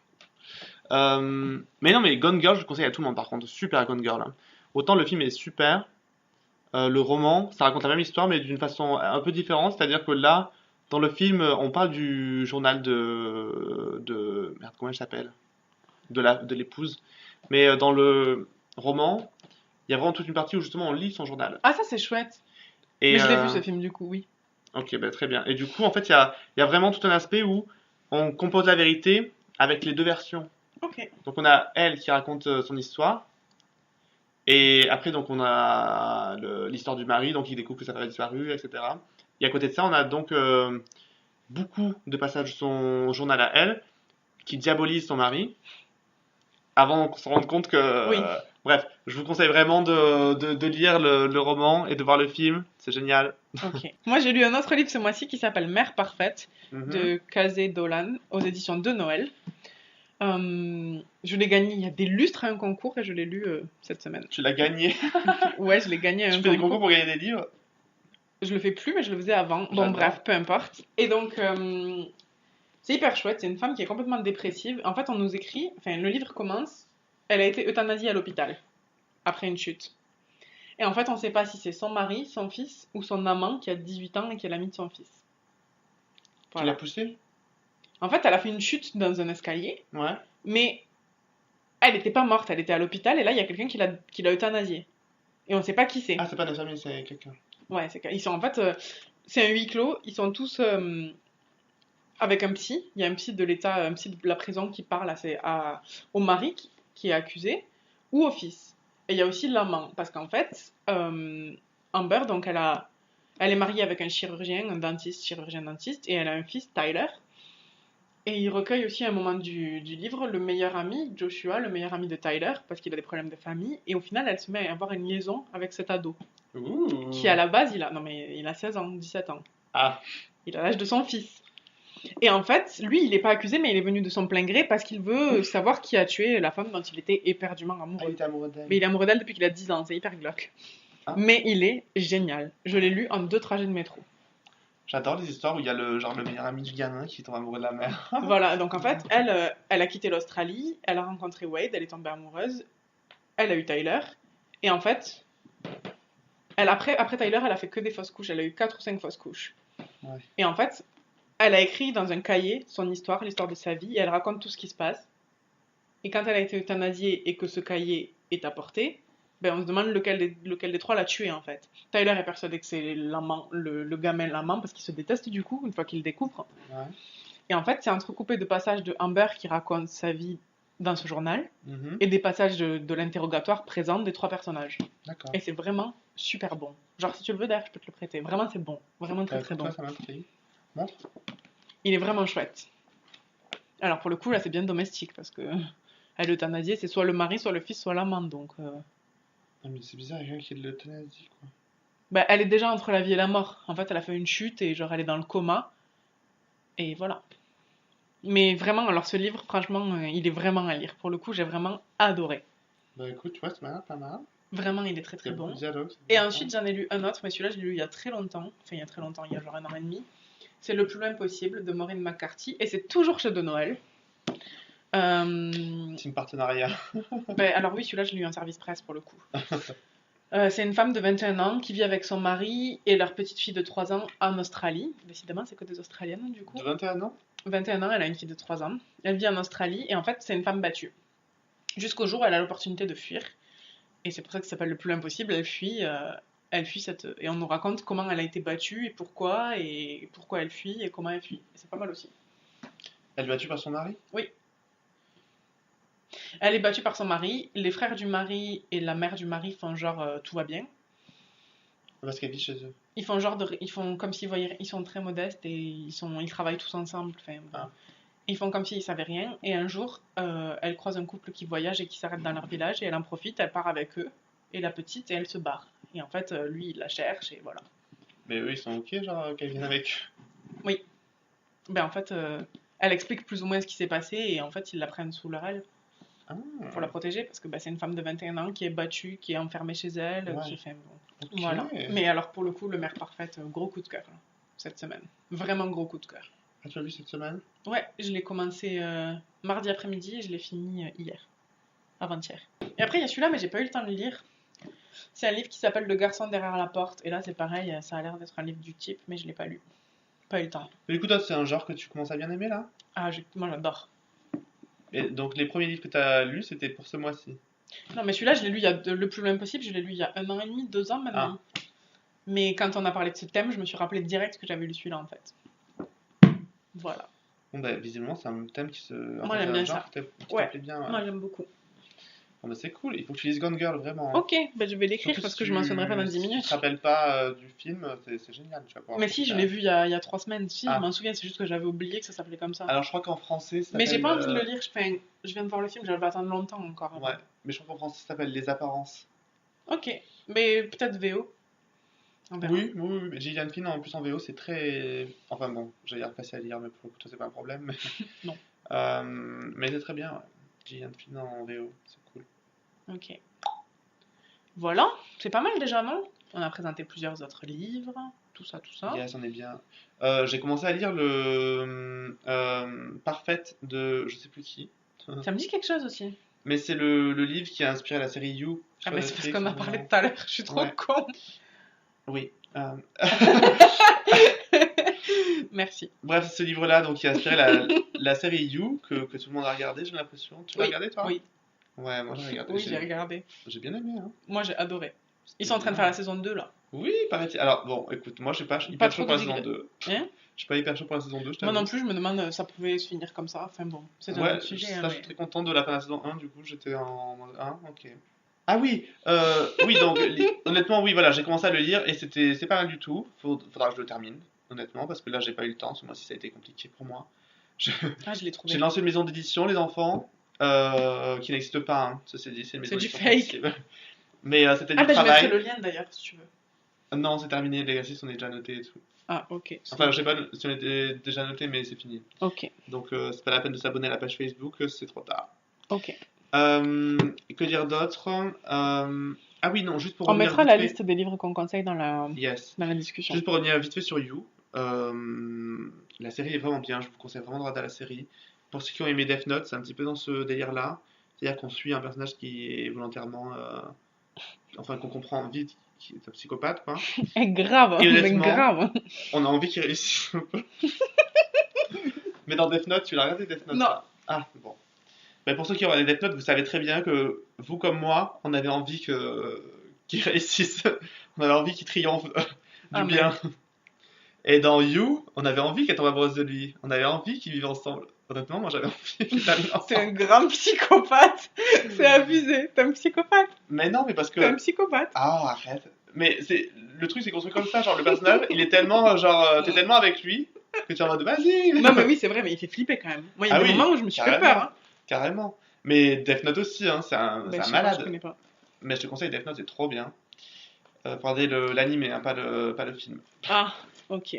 Mais non, mais Gone Girl, je le conseille à tout le monde par contre. Super Gone Girl, hein. Autant le film est super, le roman, ça raconte la même histoire, mais d'une façon un peu différente. C'est-à-dire que là, dans le film, on parle du journal merde, comment elle s'appelle? De l'épouse. Mais dans le roman, il y a vraiment toute une partie où justement on lit son journal. Ah, ça, c'est chouette. Et Mais je l'ai vu ce film, du coup, oui. ok, bah, très bien. Et du coup, en fait, il y a vraiment tout un aspect où on compose la vérité avec les deux versions. Ok. Donc on a elle qui raconte son histoire. Et après, donc, on a l'histoire du mari, donc il découvre que sa femme a disparu, etc. Et à côté de ça, on a donc beaucoup de passages de son journal à elle, qui diabolise son mari, avant qu'on se rende compte que... Oui. bref, je vous conseille vraiment de lire le roman et de voir le film, c'est génial. Ok. Moi, j'ai lu un autre livre ce mois-ci qui s'appelle Mère parfaite Mhm. de Kazé Dolan aux éditions de Noël. Je l'ai gagné il y a des lustres à un concours et je l'ai lu cette semaine. Tu l'as gagné. Ouais, je l'ai gagné à un Tu fais des concours. concours pour gagner des livres. Je le fais plus, mais je le faisais avant. Bon, J'adore. bref, peu importe. Et donc, c'est hyper chouette. C'est une femme qui est complètement dépressive. En fait, on nous écrit. Enfin, le livre commence. Elle a été euthanasiée à l'hôpital après une chute. Et en fait, on ne sait pas si c'est son mari, son fils ou son amant qui a 18 ans et qui est l'ami de son fils. Tu l'as Voilà. poussé? En fait, elle a fait une chute dans un escalier, Ouais. mais elle n'était pas morte. Elle était à l'hôpital et là, il y a quelqu'un qui l'a euthanasiée. Et on ne sait pas qui c'est. Ah, c'est pas une famille, c'est quelqu'un. Ouais, ils sont en fait. C'est un huis clos. Ils sont tous avec un psy. Il y a un psy de l'État, un psy de la prison qui parle au mari qui est accusé ou au fils. Et il y a aussi l'amant. Parce qu'en fait, Amber, donc elle est mariée avec un chirurgien, un dentiste, chirurgien-dentiste, et elle a un fils, Tyler. Et il recueille aussi à un moment du livre le meilleur ami, Joshua, le meilleur ami de Tyler, parce qu'il a des problèmes de famille. Et au final, elle se met à avoir une liaison avec cet ado, Ouh. qui à la base, il a 16 ans, 17 ans. Ah. Il a l'âge de son fils. Et en fait, lui, il n'est pas accusé, mais il est venu de son plein gré parce qu'il veut savoir qui a tué la femme dont il était éperdument Ah, il amoureux. était amoureux d'elle. Mais il est amoureux d'elle depuis qu'il a 10 ans, c'est hyper glauque. Ah. Mais il est génial. Je l'ai lu en 2 trajets de métro. J'adore les histoires où il y a le meilleur ami du gamin qui tombe amoureux de la mère. Voilà, donc en fait, elle a quitté l'Australie, elle a rencontré Wade, elle est tombée amoureuse, elle a eu Tyler, et en fait, après Tyler, elle a fait que des fausses couches, elle a eu 4 ou 5 fausses couches. Ouais. Et en fait, elle a écrit dans un cahier son histoire, l'histoire de sa vie, et elle raconte tout ce qui se passe. Et quand elle a été euthanasiée et que ce cahier est apporté, Ben, on se demande lequel des trois l'a tué en fait. Tyler est persuadé que c'est l'amant, le gamin l'amant parce qu'il se déteste du coup une fois qu'il le découvre. Ouais. Et en fait, c'est entrecoupé de passages de Amber qui raconte sa vie dans ce journal Mhm. et des passages de l'interrogatoire présent des trois personnages. D'accord. Et c'est vraiment super bon. Genre, si tu le veux, d'ailleurs, je peux te le prêter. Vraiment, c'est bon. Vraiment très très Écoute, bon. toi, ça m'intrigue. Montre. Il est vraiment chouette. Alors, pour le coup, là, c'est bien domestique parce que elle est euthanasiée, c'est soit le mari, soit le fils, soit l'amant. Donc, Ah, mais c'est bizarre, il y a quelqu'un qui est de l'euthanasie, quoi. bah, elle est déjà entre la vie et la mort. En fait, elle a fait une chute et genre, elle est dans le coma. Et voilà. Mais vraiment, alors ce livre, franchement, il est vraiment à lire. Pour le coup, j'ai vraiment adoré. Bah écoute, tu vois, c'est pas mal. Vraiment, il est très Il y très a beaucoup bon. de dialogues. Et ensuite, j'en ai lu un autre, mais celui-là, je l'ai lu il y a très longtemps. Enfin, il y a très longtemps, il y a genre 1 an et demi. C'est Le plus loin possible de Maureen McCarthy. Et c'est toujours chez De Noël. Team partenariat. Ben, alors oui, celui-là, je l'ai lu en service presse pour le coup. C'est une femme de 21 ans qui vit avec son mari et leur petite fille de 3 ans en Australie. Décidément, c'est que des Australiennes du coup. De 21 ans 21 ans, elle a une fille de 3 ans. Elle vit en Australie et en fait, c'est une femme battue. Jusqu'au jour où elle a l'opportunité de fuir. Et c'est pour ça que ça s'appelle Le plus impossible. Elle fuit cette. Et on nous raconte comment elle a été battue et pourquoi elle fuit et comment elle fuit. Et c'est pas mal aussi. Elle est battue par son mari Oui. Elle est battue par son mari. Les frères du mari et la mère du mari font genre tout va bien. Parce qu'elle vit chez eux. Ils font comme s'ils voyaient. Ils sont très modestes et ils travaillent tous ensemble. Enfin, bon. Ah. Ils font comme s'ils savaient rien. Et un jour, elle croise un couple qui voyage et qui s'arrête dans leur village et elle en profite. Elle part avec eux. Et la petite, et elle se barre. Et en fait, lui, il la cherche et voilà. Mais eux, ils sont ok, genre, qu'elle vienne avec eux. Ben en fait, elle explique plus ou moins ce qui s'est passé et en fait, ils la prennent sous leur aile Ah. pour la protéger parce que ben, c'est une femme de 21 ans qui est battue, qui est enfermée chez elle, Ouais. qui fait bon. Ok. Voilà. Mais alors pour le coup, Le Mère Parfaite, gros coup de cœur là, cette semaine. Vraiment gros coup de cœur. Ah, tu l'as vu cette semaine Ouais, je l'ai commencé mardi après-midi et je l'ai fini hier, avant-hier. Et après, il y a celui-là, mais j'ai pas eu le temps de le lire. C'est un livre qui s'appelle Le garçon derrière la porte. Et là, c'est pareil, ça a l'air d'être un livre du type, mais je l'ai pas lu. Pas eu le temps. Mais écoute, toi, c'est un genre que tu commences à bien aimer là Ah, moi j'adore. Et donc, les premiers livres que tu as lus, c'était pour ce mois-ci. Non, mais celui-là, je l'ai lu le plus loin possible. Je l'ai lu il y a 1 an et demi, 2 ans maintenant. Mais quand on a parlé de ce thème, je me suis rappelé direct que j'avais lu celui-là en fait. Voilà. Bon, bah, visiblement, c'est un thème qui se. Moi, j'aime bien ça. Qui Ouais. t'appelait bien. Ouais. Moi, j'aime beaucoup. Bon, bah, c'est cool. Il faut que tu lises Gone Girl, vraiment. Ok, bah, je vais l'écrire Surtout parce si que je mentionnerai pas dans 10 Si tu minutes. te rappelles pas du film, c'est génial. Tu vas pouvoir Mais si, je faire. l'ai vu il y a 3 semaines. Si, Ah. je m'en souviens, c'est juste que j'avais oublié que ça s'appelait comme ça. Alors, je crois qu'en français, ça Mais j'ai s'appelle, pas envie de le lire. Je viens de voir le film, je vais attendre longtemps encore. avant. Ouais, mais je crois qu'en français, ça s'appelle Les Apparences. Ok, mais peut-être VO. On verra. Oui, mais Gillian Flynn en plus en VO, c'est très. Enfin bon, j'allais dire facile à lire, mais pour le coup, toi, c'est pas un problème. Mais... Non. Mais c'est très bien, ouais. Gillian Flynn en VO, c'est cool. Ok. Voilà, c'est pas mal déjà, non? On a présenté plusieurs autres livres, tout ça. Yes, on est bien. J'ai commencé à lire le Parfaite de je sais plus qui. Ça me dit quelque chose aussi. Mais c'est le livre qui a inspiré la série You. Ah, sur mais c'est parce Netflix, qu'on a vraiment. parlé tout à l'heure, je suis trop Ouais. con. Oui. Merci. Bref, c'est ce livre-là donc, qui a inspiré la série You que tout le monde a regardé, j'ai l'impression. Tu l'as regardé toi? Oui, Ouais, moi j'ai regardé. oui, j'ai regardé. J'ai bien aimé. Hein. Moi, j'ai adoré. Ils sont en train de faire la saison 2 là. Oui, paraît-il. Alors bon, écoute, moi je suis pas Pas hyper trop chaud pour la de saison digression. 2. Hein? Je suis pas hyper chaud pour la saison 2, je Moi t'avoue. non plus, je me demande, ça pouvait se finir comme ça. Enfin bon, c'est un Ouais, autre sujet. ça, hein, je mais- suis très contente de la fin de la saison 1, du coup j'étais en mode 1, ok. Ah oui, oui donc honnêtement oui voilà j'ai commencé à le lire et c'est pas mal du tout. Faudra que je le termine honnêtement parce que là j'ai pas eu le temps, ce mois-ci ça a été compliqué pour moi. Ah, je l'ai trouvé. J'ai lancé une maison d'édition les enfants qui n'existe pas, hein. Ceci dit c'est une maison C'est du d'édition fake. fictive. Mais c'était Ah, du bah je travail. mettrai le lien d'ailleurs si tu veux. Non c'est terminé, les exercices on est déjà notés et tout. Ah, ok. Enfin je sais pas si on était déjà noté mais c'est fini. Ok, Donc c'est pas la peine de s'abonner à la page Facebook, c'est trop tard. ok. Que dire d'autre Ah oui, non, juste pour On revenir mettra vite la fait- liste des livres qu'on conseille dans Yes. la discussion. Juste pour revenir vite fait sur You, la série est vraiment bien, je vous conseille vraiment de regarder la série. Pour ceux qui ont aimé Death Note, c'est un petit peu dans ce délire-là. C'est-à-dire qu'on suit un personnage qui est volontairement. Enfin, qu'on comprend vite, qui est un psychopathe, quoi. Eh, grave, Et mais honnêtement- grave. On a envie qu'il réussisse un peu. Mais dans Death Note, tu l'as regardé Death Note Non. Ah, bon. Mais pour ceux qui ont regardé Death Note, vous savez très bien que vous comme moi, on avait envie qu'ils réussissent. On avait envie qu'ils triomphent du Ah, mais- bien. Et dans You, on avait envie qu'elle tombe amoureuse de lui. On avait envie qu'ils vivent ensemble. Honnêtement, moi j'avais envie qu'ils terminent C'est un ensemble. grand psychopathe. C'est abusé. T'es un psychopathe. Mais non, mais parce T'es un que. psychopathe. Ah, arrête. Mais c'est le truc, c'est construit comme ça. Genre, le personnage, il est tellement. Genre, t'es tellement avec lui que tu es en mode vas-y. Non, mais oui, c'est vrai, mais il fait flipper quand même. Moi, il y a Ah des oui, moments où je me suis fait carrément. peur. Hein. Carrément. Mais Death Note aussi, hein, c'est un, Ben, c'est je un sais pas, je malade. connais pas. Mais je te conseille Death Note, c'est trop bien. Faut regarder l'anime, hein, pas le film. Ah, ok.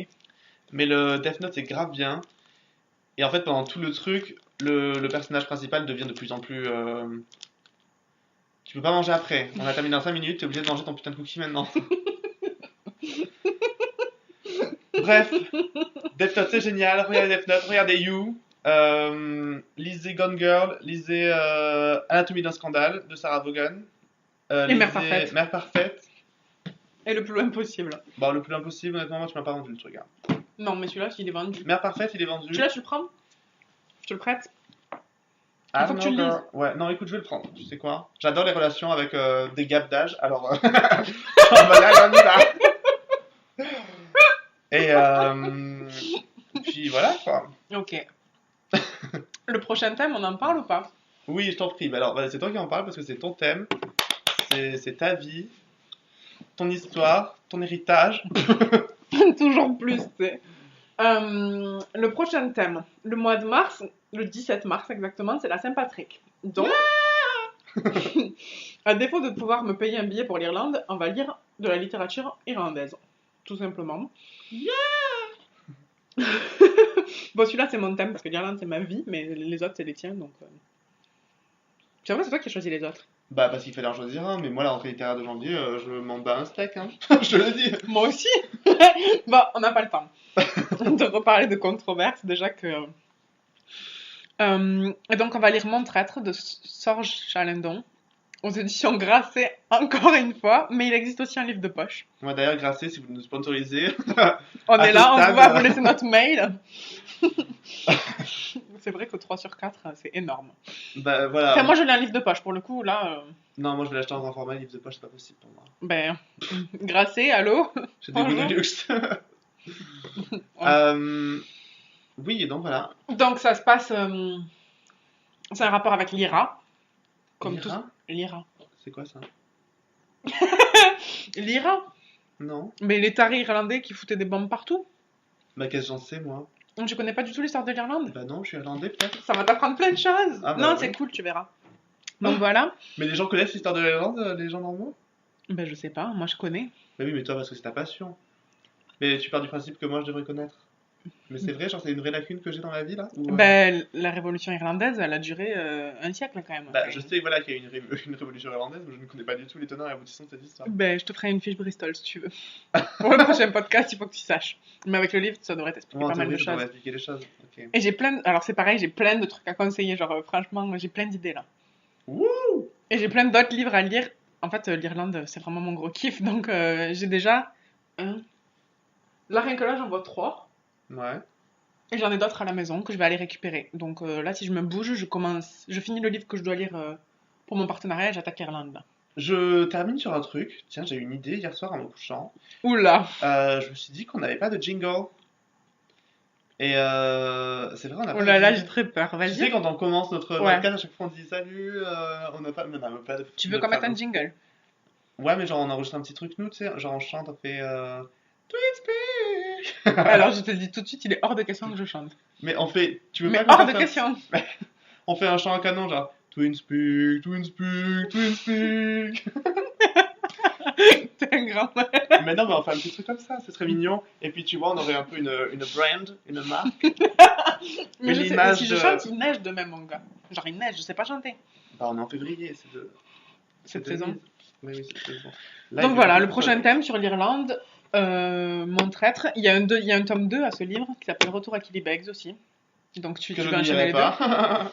Mais le Death Note, c'est grave bien. Et en fait, pendant tout le truc, le personnage principal devient de plus en plus. Tu peux pas manger après. On a terminé dans 5 minutes, t'es obligé de manger ton putain de cookie maintenant. Bref, Death Note, c'est génial. Regardez Death Note, regardez You. Lisez Gone Girl, lisez Anatomie d'un scandale de Sarah Vaughan. Et Mère lisez Parfaite. Mère Parfaite. Et le plus loin possible. Bon, le plus impossible, honnêtement, moi tu m'as pas vendu le truc. Hein. Non, mais celui-là, il est vendu. Mère Parfaite, il est vendu. Tu l'as, tu le prends? Je te le prête? Ah, faut que no, tu le girl. lises. Ouais, non, écoute, je vais le prendre. Tu sais quoi? J'adore les relations avec des gaps d'âge, alors. On va là, on y va. Et puis voilà quoi. Ok. Le prochain thème, on en parle ou pas? Oui, je t'en prie. Mais alors, c'est toi qui en parles parce que c'est ton thème, c'est ta vie, ton histoire, ton héritage. Toujours plus, tu sais. Le prochain thème, le mois de mars, le 17 mars exactement, c'est la Saint-Patrick. Donc, à défaut de pouvoir me payer un billet pour l'Irlande, on va lire de la littérature irlandaise. Tout simplement. Bon, celui-là, c'est mon thème parce que l'Irlande, c'est ma vie, mais les autres, c'est les tiens, donc. C'est vrai, c'est toi qui as choisi les autres. Bah, parce qu'il fallait en choisir un, mais moi, la rentrée littéraire de janvier, je m'en bats un steak, hein. Je te le dis. Moi aussi. Bon, on n'a pas le temps de reparler de controverses, déjà que. Et donc, on va lire Mon traître de Sorge Chalendon, aux éditions Grasset, encore une fois, mais il existe aussi un livre de poche. Moi, d'ailleurs, Grasset, si vous nous sponsorisez. On À est ce là, on stade, va vous laisser notre mail. C'est vrai que 3 sur 4, c'est énorme. Bah, voilà. Enfin, moi, je lis un livre de poche, pour le coup, là. Non, moi, je vais l'acheter en grand format, livre de poche, c'est pas possible pour moi. Ben, Grasset, allô. J'ai des goûts de Bonjour. luxe. Oui, et donc voilà. Donc, ça se passe. C'est un rapport avec l'IRA. Comme L'IRA tout. L'IRA. C'est quoi ça? L'IRA. Non. Mais les tarés irlandais qui foutaient des bombes partout. Bah, qu'est-ce que j'en sais, moi? Donc, tu connais pas du tout l'histoire de l'Irlande? Bah, non, je suis irlandais, peut-être. Ça va t'apprendre plein de choses. Ah, bah, Non, oui. c'est cool, tu verras. Donc voilà. Mais les gens connaissent l'histoire de l'Irlande, les gens normaux? Ben, je sais pas, moi je connais. Bah oui, mais toi, parce que c'est ta passion. Mais tu pars du principe que moi, je devrais connaître. Mais c'est vrai, genre, c'est une vraie lacune que j'ai dans ma vie, là? Ou, Ben, la révolution irlandaise, elle a duré un siècle quand même. Bah, je sais, voilà, qu'il y a eu une révolution irlandaise, mais je ne connais pas du tout les tenants et aboutissants de cette histoire. Ben, je te ferai une fiche Bristol si tu veux. Pour le prochain podcast, il faut que tu saches. Mais avec le livre, ça devrait t'expliquer Moi, en pas mal de théorie, je devrais choses. expliquer les choses. Ok. Et j'ai plein. Alors, c'est pareil, j'ai plein de trucs à conseiller. Genre, franchement, j'ai plein d'idées là. Wouh! Et j'ai plein d'autres livres à lire. En fait, l'Irlande, c'est vraiment mon gros kiff. Donc, j'ai déjà. Là, rien que là, j'en vois 3. Ouais. Et j'en ai d'autres à la maison que je vais aller récupérer. Donc là, si je me bouge, je finis le livre que je dois lire pour mon partenariat et j'attaque l'Irlande. Là. Je termine sur un truc. Tiens, j'ai eu une idée hier soir en me couchant. Oula! Je me suis dit qu'on n'avait pas de jingle. Et c'est vrai, on n'a pas Oh là de là, jingle. j'ai très peur. Tu sais, Vas-y. quand on commence notre Ouais. podcast, à chaque fois on dit salut, on n'a pas de. Tu veux qu'on mette un jingle? Ouais, mais genre on enregistre un petit truc, nous, tu sais, genre on chante, on fait. Twin Speak. Alors, je te le dis tout de suite, il est hors de question que je chante. Mais on fait. Tu veux Mais pas hors qu'on de fasse question! On fait un chant à canon, genre. Twin Speak, Twin Speak, Twin Speak. T'es un grand mal. Mais non, mais on fait un petit truc comme ça, ce serait mignon. Et puis tu vois, on aurait un peu une brand, une marque. Mais je sais, l'image si je de- chante, il neige demain, mon gars. Genre, il neige, je sais pas chanter. Bah, on est en février, c'est de. Cette c'est saison. de- Oui, oui, cette saison. Là, Donc il voilà, fait le beaucoup prochain de thème sur l'Irlande, mon traître. Il y a un tome 2 à ce livre qui s'appelle Retour à Killybegs aussi. Donc tu que je vas ne enchaîner dirai les pas.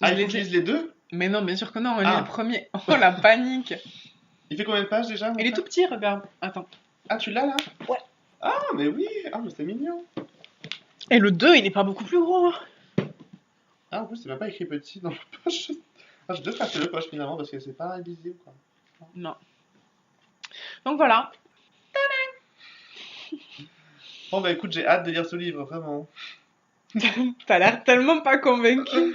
Je Ah, il les faut que je ai- lise les deux? Mais non, bien sûr que non, on lit Ah. le premier. Oh la panique! Il fait combien de pages déjà? mon Il est frère tout petit, regarde. Attends. Ah, tu l'as là? Ouais. Ah, mais oui! Ah, mais c'est mignon! Et le 2, il est pas beaucoup plus gros. Hein. Ah, en plus, c'est même pas écrit petit dans le poche. Ah, je devrais faire le poche finalement parce que c'est pas invisible quoi. Non. Donc voilà. Bon, bah écoute, j'ai hâte de lire ce livre, vraiment. T'as l'air tellement pas convaincu.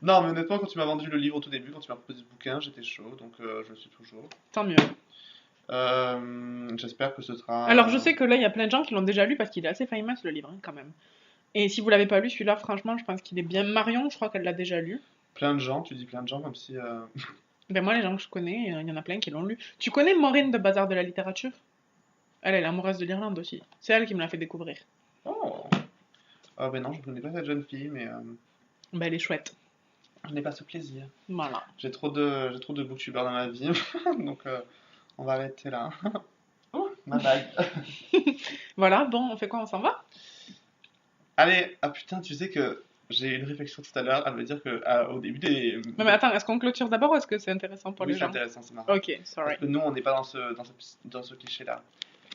Non, mais honnêtement, quand tu m'as vendu le livre au tout début, quand tu m'as proposé ce bouquin, j'étais chaud, donc je le suis toujours. Tant mieux. J'espère que ce sera. Alors je sais que là, il y a plein de gens qui l'ont déjà lu parce qu'il est assez famous le livre, hein, quand même. Et si vous l'avez pas lu, celui-là, franchement, je pense qu'il est bien. Marion, je crois qu'elle l'a déjà lu. Plein de gens, tu dis plein de gens comme si. Ben moi, les gens que je connais, il y en a plein qui l'ont lu. Tu connais Maureen de Bazar de la littérature? Elle est amoureuse de l'Irlande aussi. C'est elle qui me l'a fait découvrir. Oh! Ah, ben non, je ne connais pas cette jeune fille, mais Ben elle est chouette. je n'ai pas ce plaisir. Voilà. J'ai trop de booktubers dans ma vie, donc on va arrêter là. Oh, ma bague. Voilà, bon, on fait quoi? On s'en va? Allez, ah putain, tu sais que j'ai eu une réflexion tout à l'heure, elle veut dire que au début des. Non mais attends, est-ce qu'on clôture d'abord ou est-ce que c'est intéressant pour Oui, les c'est gens? intéressant, c'est marrant. Ok, sorry. Parce que nous, on n'est pas dans ce cliché-là.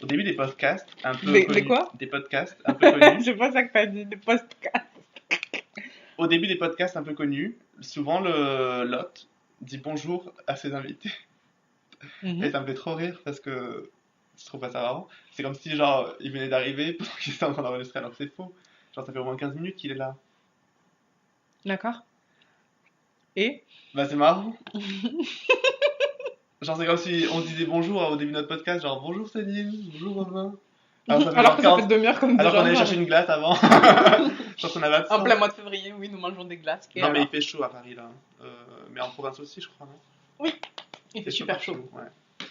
Au début des podcasts, un peu Des connus. quoi? Des podcasts un peu connus. C'est pas ça que t'as dit, des podcasts. Au début des podcasts un peu connus, souvent le l'hôte dit bonjour à ses invités. Et ça me fait trop rire parce que je trouve pas ça marrant. C'est comme si, genre, il venait d'arriver pendant qu'il était en train d'enregistrer, alors que c'est faux. Genre, ça fait au moins 15 minutes qu'il est là. D'accord. Et? Bah, c'est marrant. Genre, c'est comme si on se disait bonjour au début de notre podcast, genre bonjour Céline, bonjour Romain. Alors, ça fait Alors genre que ça 40 fait demi-heure comme alors qu'on déjà. allait chercher une glace avant. Genre qu'on avait En absent. plein mois de février, oui, nous mangeons des glaces. Et Non, mais alors il fait chaud à Paris là. Mais en province aussi, je crois, non? Oui, il fait super chaud. Ouais.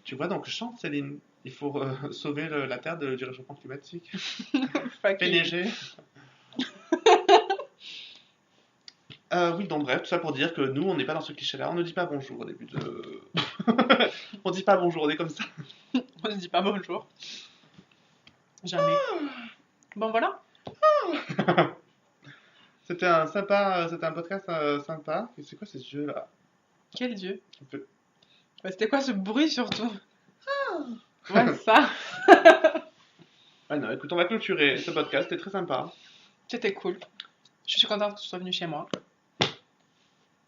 Tu vois, donc chante Céline. Il faut sauver la Terre du réchauffement climatique. Fuck Fait you. neiger. Oui, donc bref, tout ça pour dire que nous, on n'est pas dans ce cliché-là. On ne dit pas bonjour au début de. On dit pas bonjour, on est comme ça. On se dit pas bonjour. Jamais. Bon voilà. C'était un podcast sympa. Et c'est quoi ces yeux là? Quel dieu. Un peu- Bah, c'était quoi ce bruit surtout? Ouais, ça. Ah non, écoute, on va clôturer ce podcast. C'était très sympa. C'était cool. Je suis contente que tu sois venu chez moi.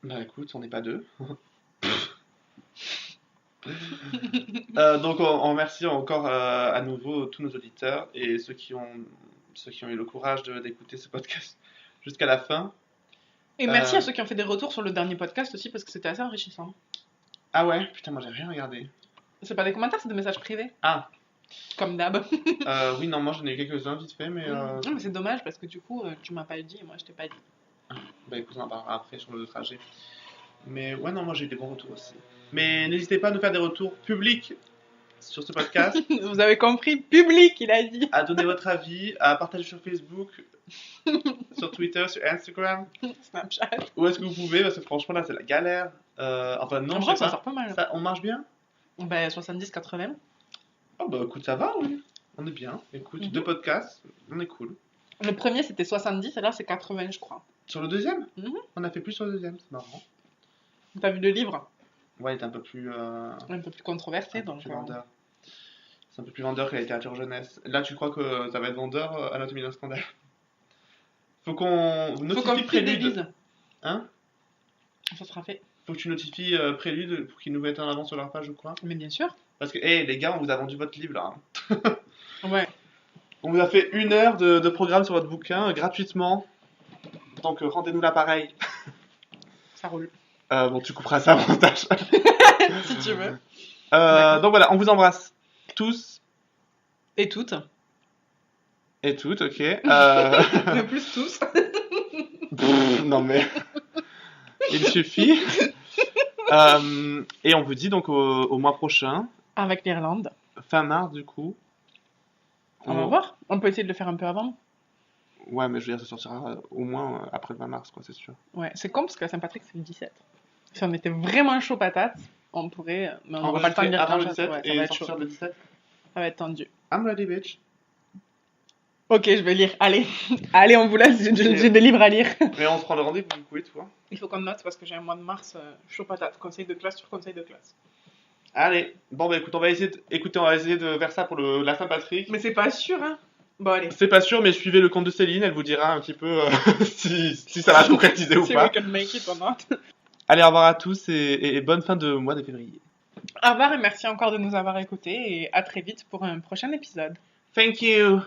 Bah écoute, on n'est pas deux. Donc on remercie encore à nouveau tous nos auditeurs et ceux qui ont eu le courage d'écouter ce podcast jusqu'à la fin. Et merci à ceux qui ont fait des retours sur le dernier podcast aussi parce que c'était assez enrichissant. Ah ouais, putain, moi j'ai rien regardé. C'est pas des commentaires, c'est des messages privés. Ah, Comme d'hab. oui, non, moi j'en ai eu quelques-uns vite fait, mais Non, mais c'est dommage parce que du coup, tu m'as pas dit et moi je t'ai pas dit. bah écoute, on en parlera après sur le trajet. Mais ouais, non, moi j'ai eu des bons retours aussi. Mais n'hésitez pas à nous faire des retours publics sur ce podcast, Vous avez compris, public, il a dit. à donner votre avis, à partager sur Facebook, sur Twitter, sur Instagram. Snapchat. Où est-ce que vous pouvez? Parce que franchement, là, c'est la galère. Enfin, non, En je vrai, sais ça pas. sort pas mal. On marche bien? Ben, 70-80. Oh, bah écoute, ça va, oui. On est bien. Écoute, Mhm. 2 podcasts, on est cool. Le premier c'était 70 et là c'est 80, je crois. Sur le deuxième? Mhm. On a fait plus sur le deuxième, c'est marrant. T'as vu le livre? Ouais, il est un peu plus. Un peu plus controversé Un peu donc. plus vendeur. C'est un peu plus vendeur que la littérature jeunesse. Là, tu crois que ça va être vendeur Anatomie d'un scandale? Faut qu'on Faut notifie qu'on Prélude. fidélise. Hein? Ça sera fait. Faut que tu notifies Prélude pour qu'ils nous mettent en avant sur leur page ou quoi? Mais bien sûr. Parce que, hé, les gars, on vous a vendu votre livre là. Ouais. On vous a fait 1 heure de programme sur votre bouquin gratuitement. Donc rendez-nous l'appareil. Ça roule. Bon, tu couperas ça au montage. Si tu veux. Donc voilà, on vous embrasse tous Et toutes. et toutes, ok. Le plus tous. Non mais, il suffit. Et on vous dit donc au mois prochain, Avec l'Irlande. fin mars du coup. On va voir. On peut essayer de le faire un peu avant. Ouais, mais je veux dire, ça sortira au moins après le 20 mars, quoi, c'est sûr. Ouais, c'est con parce que la Saint-Patrick c'est le 17. Si on était vraiment chaud patate, on pourrait. Mais on n'aura pas le temps de lire avant le grand-chose. 17 Ouais, ça va et être chaud. sortir le 17. Ça va être tendu. I'm ready, bitch. Ok, je vais lire. Allez. Allez, on vous laisse. J'ai des livres à lire. Mais on se prend le rendez-vous du coup et tout. Hein. Il faut qu'on note parce que j'ai un mois de mars chaud patate. Conseil de classe sur conseil de classe. Allez, bon bah écoute, on va essayer de faire ça pour la Saint-Patrick. Mais c'est pas sûr, hein. Bon, allez. C'est pas sûr, mais suivez le compte de Céline, elle vous dira un petit peu si ça va se concrétiser ou Si pas. we can make it or not. Allez, au revoir à tous et bonne fin de mois de février. Au revoir et merci encore de nous avoir écoutés et à très vite pour un prochain épisode. Thank you!